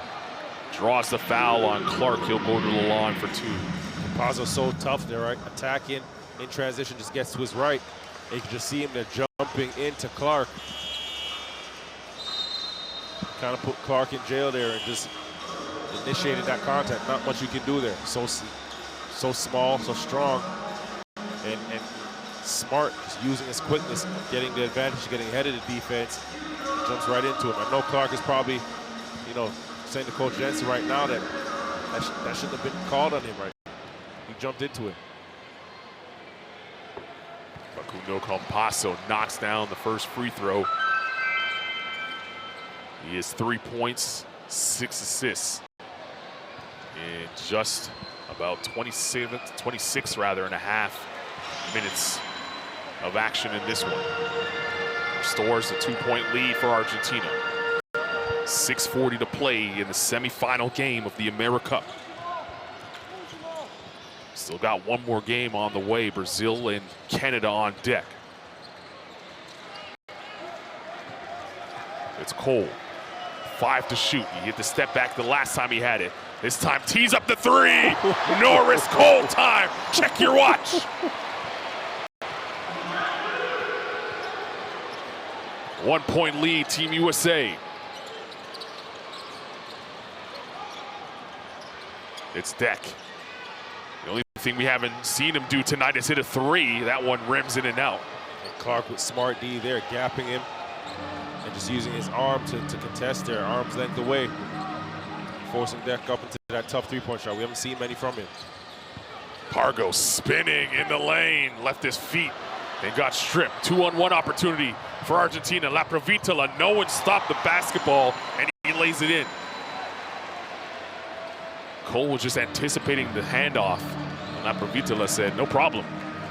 Draws the foul on Clark. He'll go to the line for 2. Campasso's so tough there, right? Attacking in transition, just gets to his right. And you can just see him there jumping into Clark. Kind of put Clark in jail there and just initiated that contact. Not much you can do there. So small, so strong, and smart, just using his quickness, getting the advantage, getting ahead of the defense. Jumps right into him. I know Clark is probably, saying to Coach Jensen right now that shouldn't have been called on him, right? He jumped into it. Facundo Campasso knocks down the first free throw. He has 3 points, 6 assists, and just about 26 and a half minutes of action in this one. Restores a 2-point lead for Argentina. 6:40 to play in the semifinal game of the Americup. Still got one more game on the way. Brazil and Canada on deck. It's Cole. 5 to shoot. He hit the step back the last time he had it. This time tees up the 3. Norris Cole time. Check your watch. One-point lead, Team USA. It's Deck. The only thing we haven't seen him do tonight is hit a 3. That one rims in and out. And Clark with smart D there, gapping him and just using his arm to contest there, arm's length away, forcing Deck up into that tough 3-point shot. We haven't seen many from him. Pargo spinning in the lane, left his feet and got stripped. 2-on-1 opportunity for Argentina. La Provitola, no one stopped the basketball, and he lays it in. Cole was just anticipating the handoff, and La Provitola said, no problem,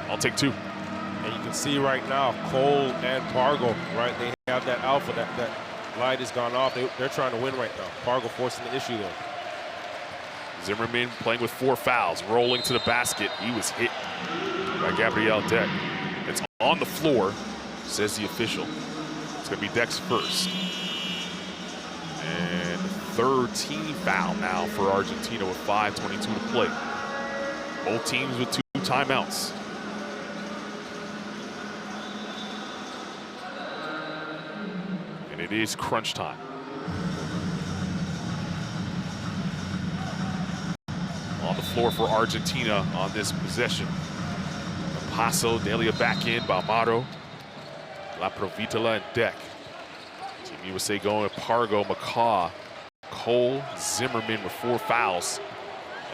I'll take 2. And you can see right now, Cole and Pargo, right, they have that alpha, that light has gone off. They're trying to win right now. Pargo forcing the issue there. Zimmerman playing with 4 fouls, rolling to the basket. He was hit by Gabriel Deck. It's on the floor, says the official. It's gonna be Deck's first. And third team foul now for Argentina with 5:22 to play. Both teams with 2 timeouts. And it is crunch time. On the floor for Argentina on this possession. Campasso, Delia back in, Balmaro, La Provitola, and Deck. Team USA going with Pargo, McCaw, Cole, Zimmerman with 4 fouls.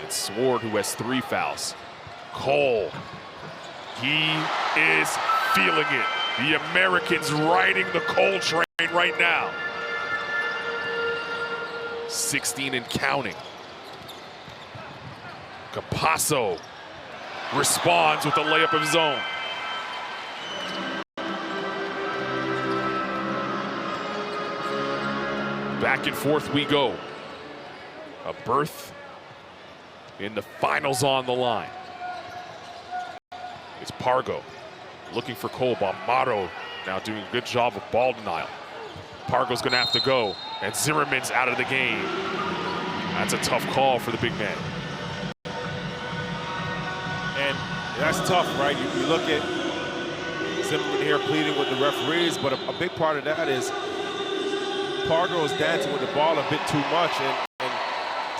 And Sword, who has 3 fouls. Cole, he is feeling it. The Americans riding the Cole train right now. 16 and counting. Capasso responds with a layup of his own. Back and forth we go. A berth in the finals on the line. It's Pargo looking for Cole. Bamaro now doing a good job of ball denial. Pargo's gonna have to go, and Zimmerman's out of the game. That's a tough call for the big man. And that's tough, right? You look at Zimmerman here pleading with the referees, but a big part of that is Pargo is dancing with the ball a bit too much, and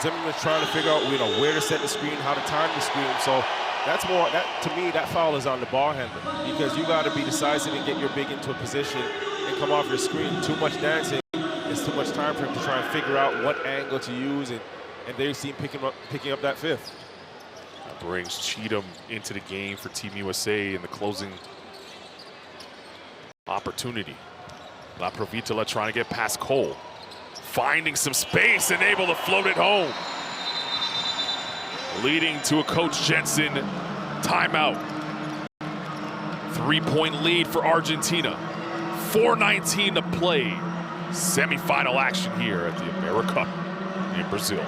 Zimmerman's trying to figure out, where to set the screen, how to time the screen. So that's more, to me, that foul is on the ball handler, because you got to be decisive and get your big into a position and come off your screen. Too much dancing is too much time for him to try and figure out what angle to use, and they seem picking up that 5th. That brings Cheatham into the game for Team USA in the closing opportunity. La Provitola trying to get past Cole. Finding some space and able to float it home. Leading to a Coach Jensen timeout. 3-point lead for Argentina. 4:19 to play. Semifinal action here at the Americup in Brazil.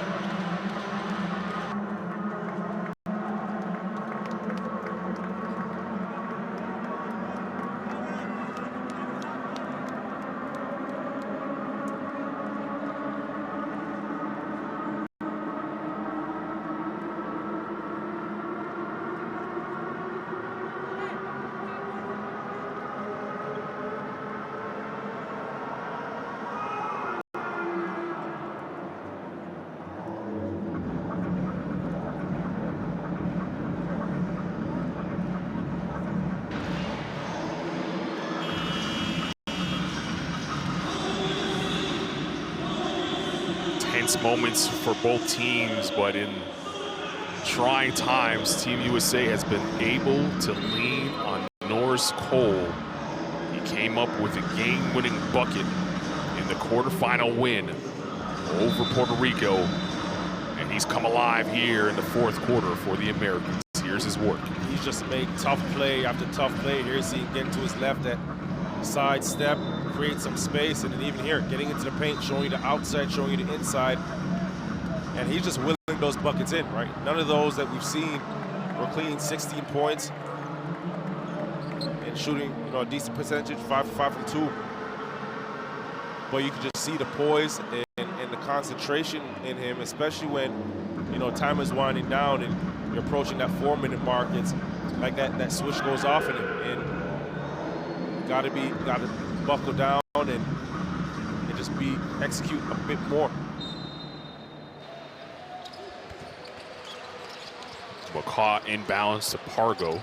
Moments for both teams, but in trying times, Team USA has been able to lean on Norris Cole. He came up with a game-winning bucket in the quarterfinal win over Puerto Rico, and he's come alive here in the 4th quarter for the Americans. Here's his work. He's just made tough play after tough play. Here's he getting to his left, that side step, create some space, and then even here, getting into the paint, showing you the outside, showing you the inside. And he's just willing those buckets in, right? None of those that we've seen were clean. 16 points and shooting, a decent percentage, 5 for 5 from 2. But you can just see the poise and the concentration in him, especially when, time is winding down and you're approaching that 4-minute mark. It's like that switch goes off in him, and gotta buckle down and just execute a bit more. McCaw inbounds to Pargo.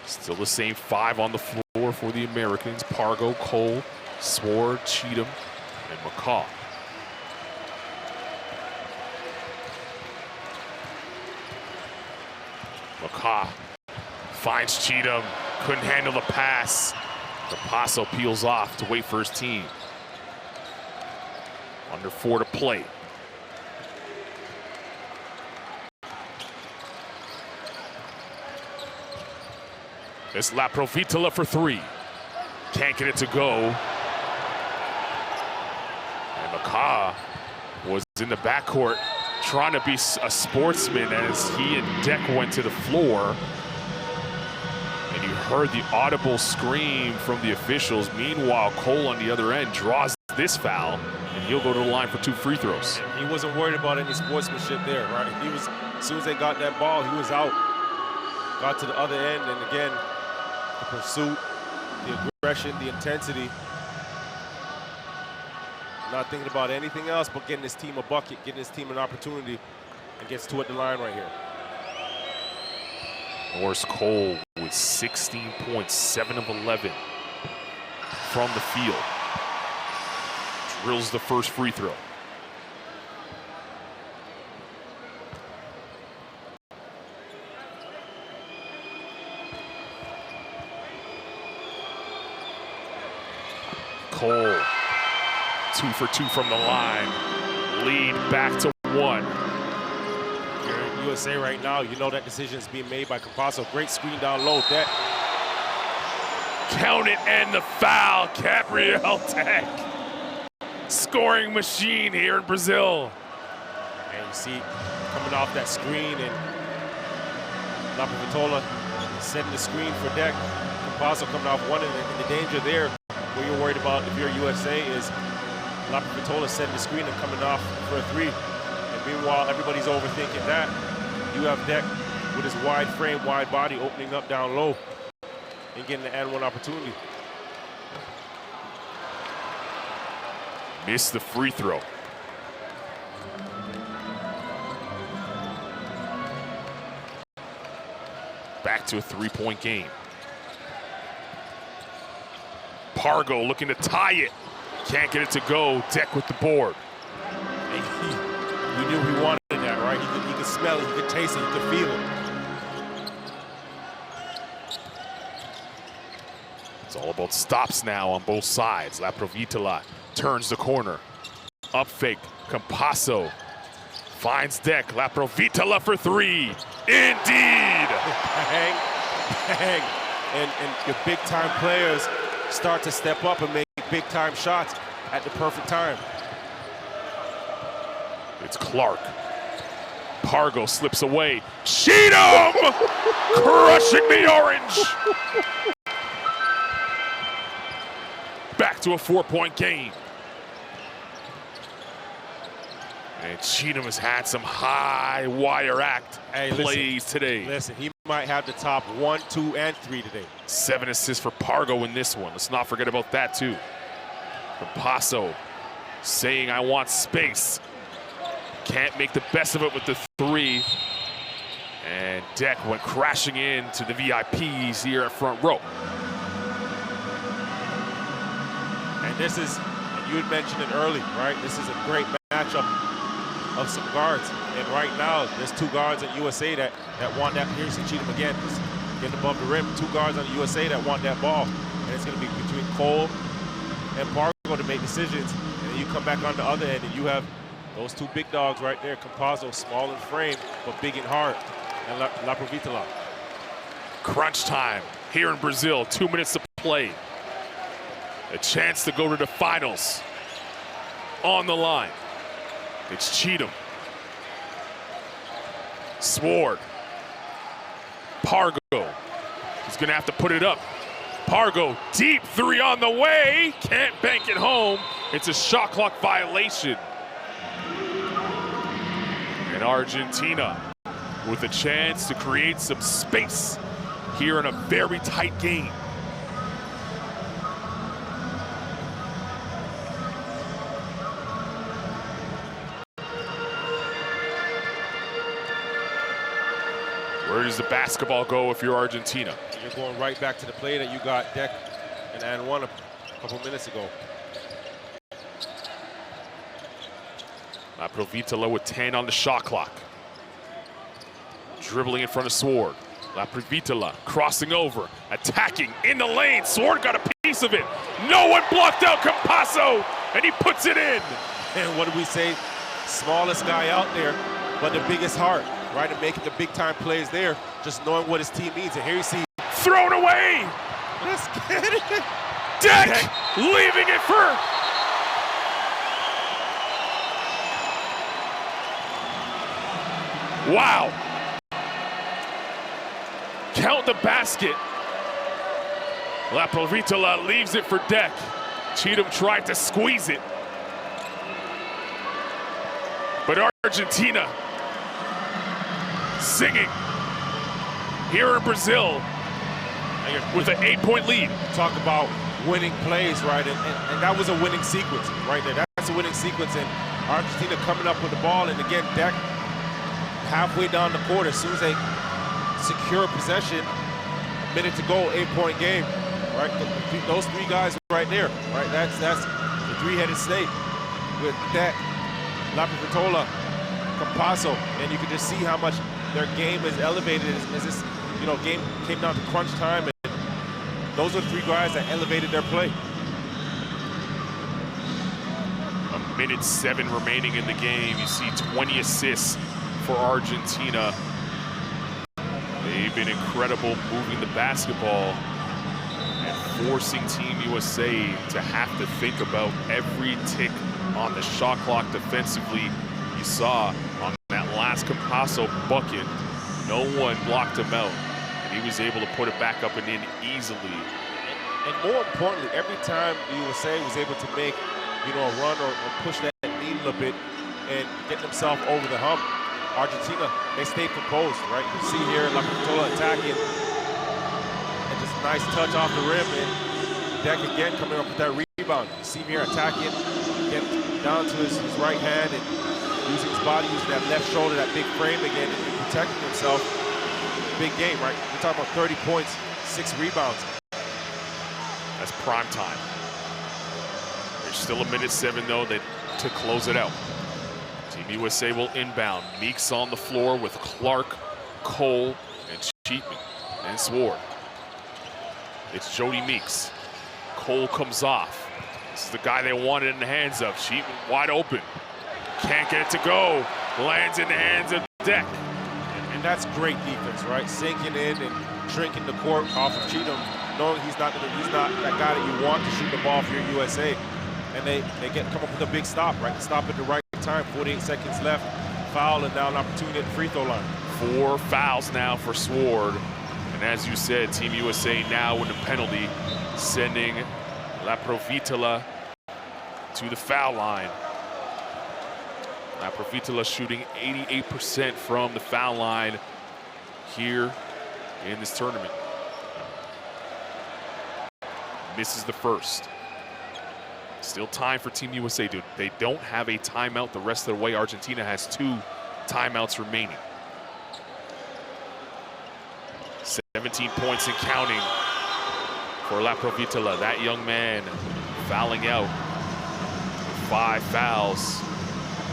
Still the same 5 on the floor for the Americans. Pargo, Cole, Sword, Cheatham, and McCaw. McCaw finds Cheatham. Couldn't handle the pass. Capasso peels off to wait for his team. Under 4 to play. It's La Provitola for 3. Can't get it to go. And McCaw was in the backcourt trying to be a sportsman as he and Deck went to the floor. And you heard the audible scream from the officials. Meanwhile, Cole on the other end draws this foul, and he'll go to the line for 2 free throws. He wasn't worried about any sportsmanship there, right? He was, as soon as they got that ball, he was out. Got to the other end, and again, the pursuit, the aggression, the intensity. Not thinking about anything else but getting his team a bucket, getting his team an opportunity, and gets 2 at the line right here. Norris Cole with 16 points, 7 of 11 from the field. Drills the first free throw. Cole, 2 for 2 from the line. Lead back to 1. You're in USA right now. You know that decision is being made by Campasso. Great screen down low. Deck. Count it and the foul. Gabriel Deck. Scoring machine here in Brazil. And you see coming off that screen and Laprovitola setting the screen for Deck. Campasso coming off one, and the danger there, where you're worried about if you're USA, is Laprovitola setting the screen and coming off for a 3. And meanwhile, everybody's overthinking that. You have Deck with his wide frame, wide body, opening up down low and getting the and one opportunity. Missed the free throw. Back to a 3-point game. Pargo looking to tie it. Can't get it to go. Deck with the board. He knew he wanted that, right? He could smell it, he could taste it, he could feel it. It's all about stops now on both sides. Laprovitola turns the corner. Up fake. Campasso finds Deck. Laprovitola for 3. Indeed! Bang, bang. And your big-time players start to step up and make big-time shots at the perfect time. It's Clark. Pargo slips away. Cheatham! Crushing the orange! Back to a 4-point game. And Cheatham has had some high wire act plays today. Listen, he might have the top 1, 2, and 3 today. 7 assists for Pargo in this one. Let's not forget about that too. Campasso saying, I want space. Can't make the best of it with the 3. And Deck went crashing into the VIPs here at front row. And this is, and you had mentioned it early, right? This is a great matchup of some guards. And right now, there's 2 guards in USA that want that. Here's Cheatham again, just getting above the rim. 2 guards on the USA that want that ball. And it's going to be between Cole and Pargo to make decisions. And then you come back on the other end, and you have those 2 big dogs right there. Campasso, small in frame, but big in heart. And Laprovitola. Crunch time here in Brazil. 2 minutes to play. A chance to go to the finals on the line. It's Cheatham. Sword. Pargo. He's gonna have to put it up. Pargo, deep 3 on the way. Can't bank it home. It's a shot clock violation. And Argentina with a chance to create some space here in a very tight game. Where does the basketball go if you're Argentina? You're going right back to the play that you got Deck and one a couple minutes ago. Laprovitola with 10 on the shot clock. Dribbling in front of Sword. Laprovitola crossing over, attacking in the lane. Sword got a piece of it. No one blocked out Campasso, and he puts it in. And what do we say? Smallest guy out there, but the biggest heart, right? And making the big-time plays there, just knowing what his team needs. And here you see. Thrown away! Let's get it. Deck leaving it for... Wow. Count the basket. Laprovitola leaves it for Deck. Cheatham tried to squeeze it. But Argentina singing here in Brazil with an 8-point lead. Talk about winning plays, right? And that was a winning sequence right there. That's a winning sequence. And Argentina coming up with the ball. And again, Deck halfway down the court, as soon as they secure possession, a minute to go, 8-point game, right? Those 3 guys right there, right? That's the 3-headed snake with Deck, Laprovitola, Campasso, and you can just see how much their game is elevated as this, game came down to crunch time, and those are 3 guys that elevated their play. minute 7 remaining in the game. You see 20 assists for Argentina. They've been incredible moving the basketball and forcing Team USA to have to think about every tick on the shot clock defensively. You saw on that last Campasso bucket, no one blocked him out, and he was able to put it back up and in easily. And more importantly, every time the USA was able to make, a run or push that needle a bit and get themselves over the hump, Argentina, they stayed composed, right? You see here, Lapitola attacking, and just a nice touch off the rim, and Deck again coming up with that rebound. You see him here attacking, getting down to his right hand and using his body, using that left shoulder, that big frame again, and protecting himself. Big game, right? We're talking about 30 points, 6 rebounds. That's prime time. There's still a minute 7 though to close it out. Team USA will inbound. Meeks on the floor with Clark, Cole, and Cheatman, and Sword. It's Jody Meeks. Cole comes off. This is the guy they wanted in the hands of. Cheatman wide open. Can't get it to go. Lands in the hands of Deck. And that's great defense, right? Sinking in and shrinking the court off of Cheatham, knowing he's not that guy that you want to shoot the ball for your USA. And they come up with a big stop, right? Stop at the right time, 48 seconds left. Foul, and now an opportunity at the free throw line. 4 fouls now for Sword. And as you said, Team USA now with a penalty, sending La Provitola to the foul line. La Provitola shooting 88% from the foul line here in this tournament. Misses the first. Still time for Team USA. They don't have a timeout the rest of the way. Argentina has 2 timeouts remaining. 17 points and counting for La Provitola. That young man fouling out. 5 fouls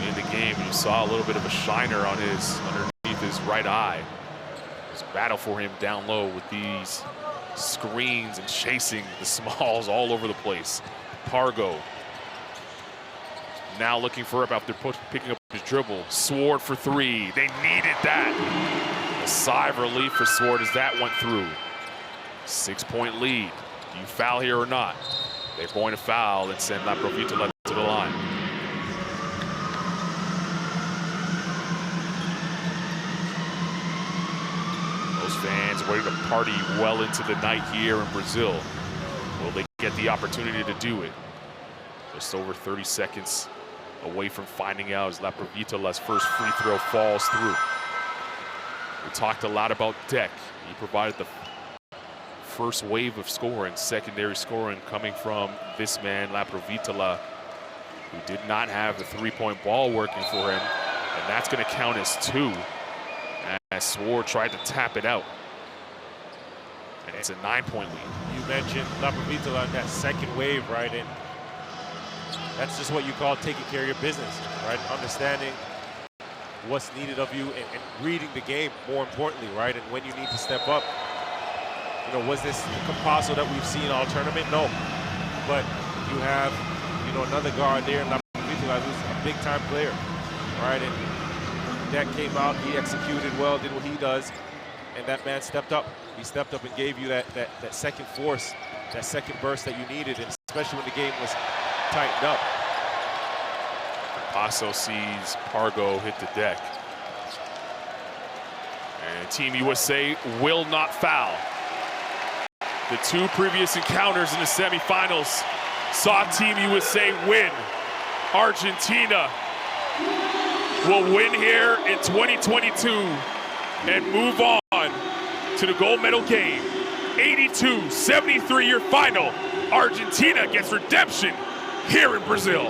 in the game. You saw a little bit of a shiner on underneath his right eye. There's a battle for him down low with these screens and chasing the smalls all over the place. Pargo now looking for up after picking up his dribble. Sword for 3. They needed that. A sigh of relief for Sword as that went through. 6-point lead. Do you foul here or not? They're going to foul and send La Provitola to the line. Those fans ready to party well into the night here in Brazil. Will they get the opportunity to do it? Just over 30 seconds away from finding out as La Provitola's first free throw falls through. We talked a lot about Deck. He provided the first wave of scoring, secondary scoring coming from this man, La Provitola, who did not have the 3-point ball working for him. And that's going to count as 2 as Sword tried to tap it out. And it's a 9-point lead. You mentioned La Provitola on that second wave, right? And that's just what you call taking care of your business, right? Understanding what's needed of you and reading the game, more importantly, right? And when you need to step up. Was this the Campasso that we've seen all tournament? No. But you have, another guard there, La Provitola, who's a big-time player, right? And that came out, he executed well, did what he does, and that man stepped up. He stepped up and gave you that second force, that second burst that you needed, and especially when the game was tightened up. Campasso sees Pargo hit the deck. And Team USA will not foul. The 2 previous encounters in the semifinals saw Team USA win. Argentina will win here in 2022 and move on to the gold medal game. 82-73 your final. Argentina gets redemption here in Brazil.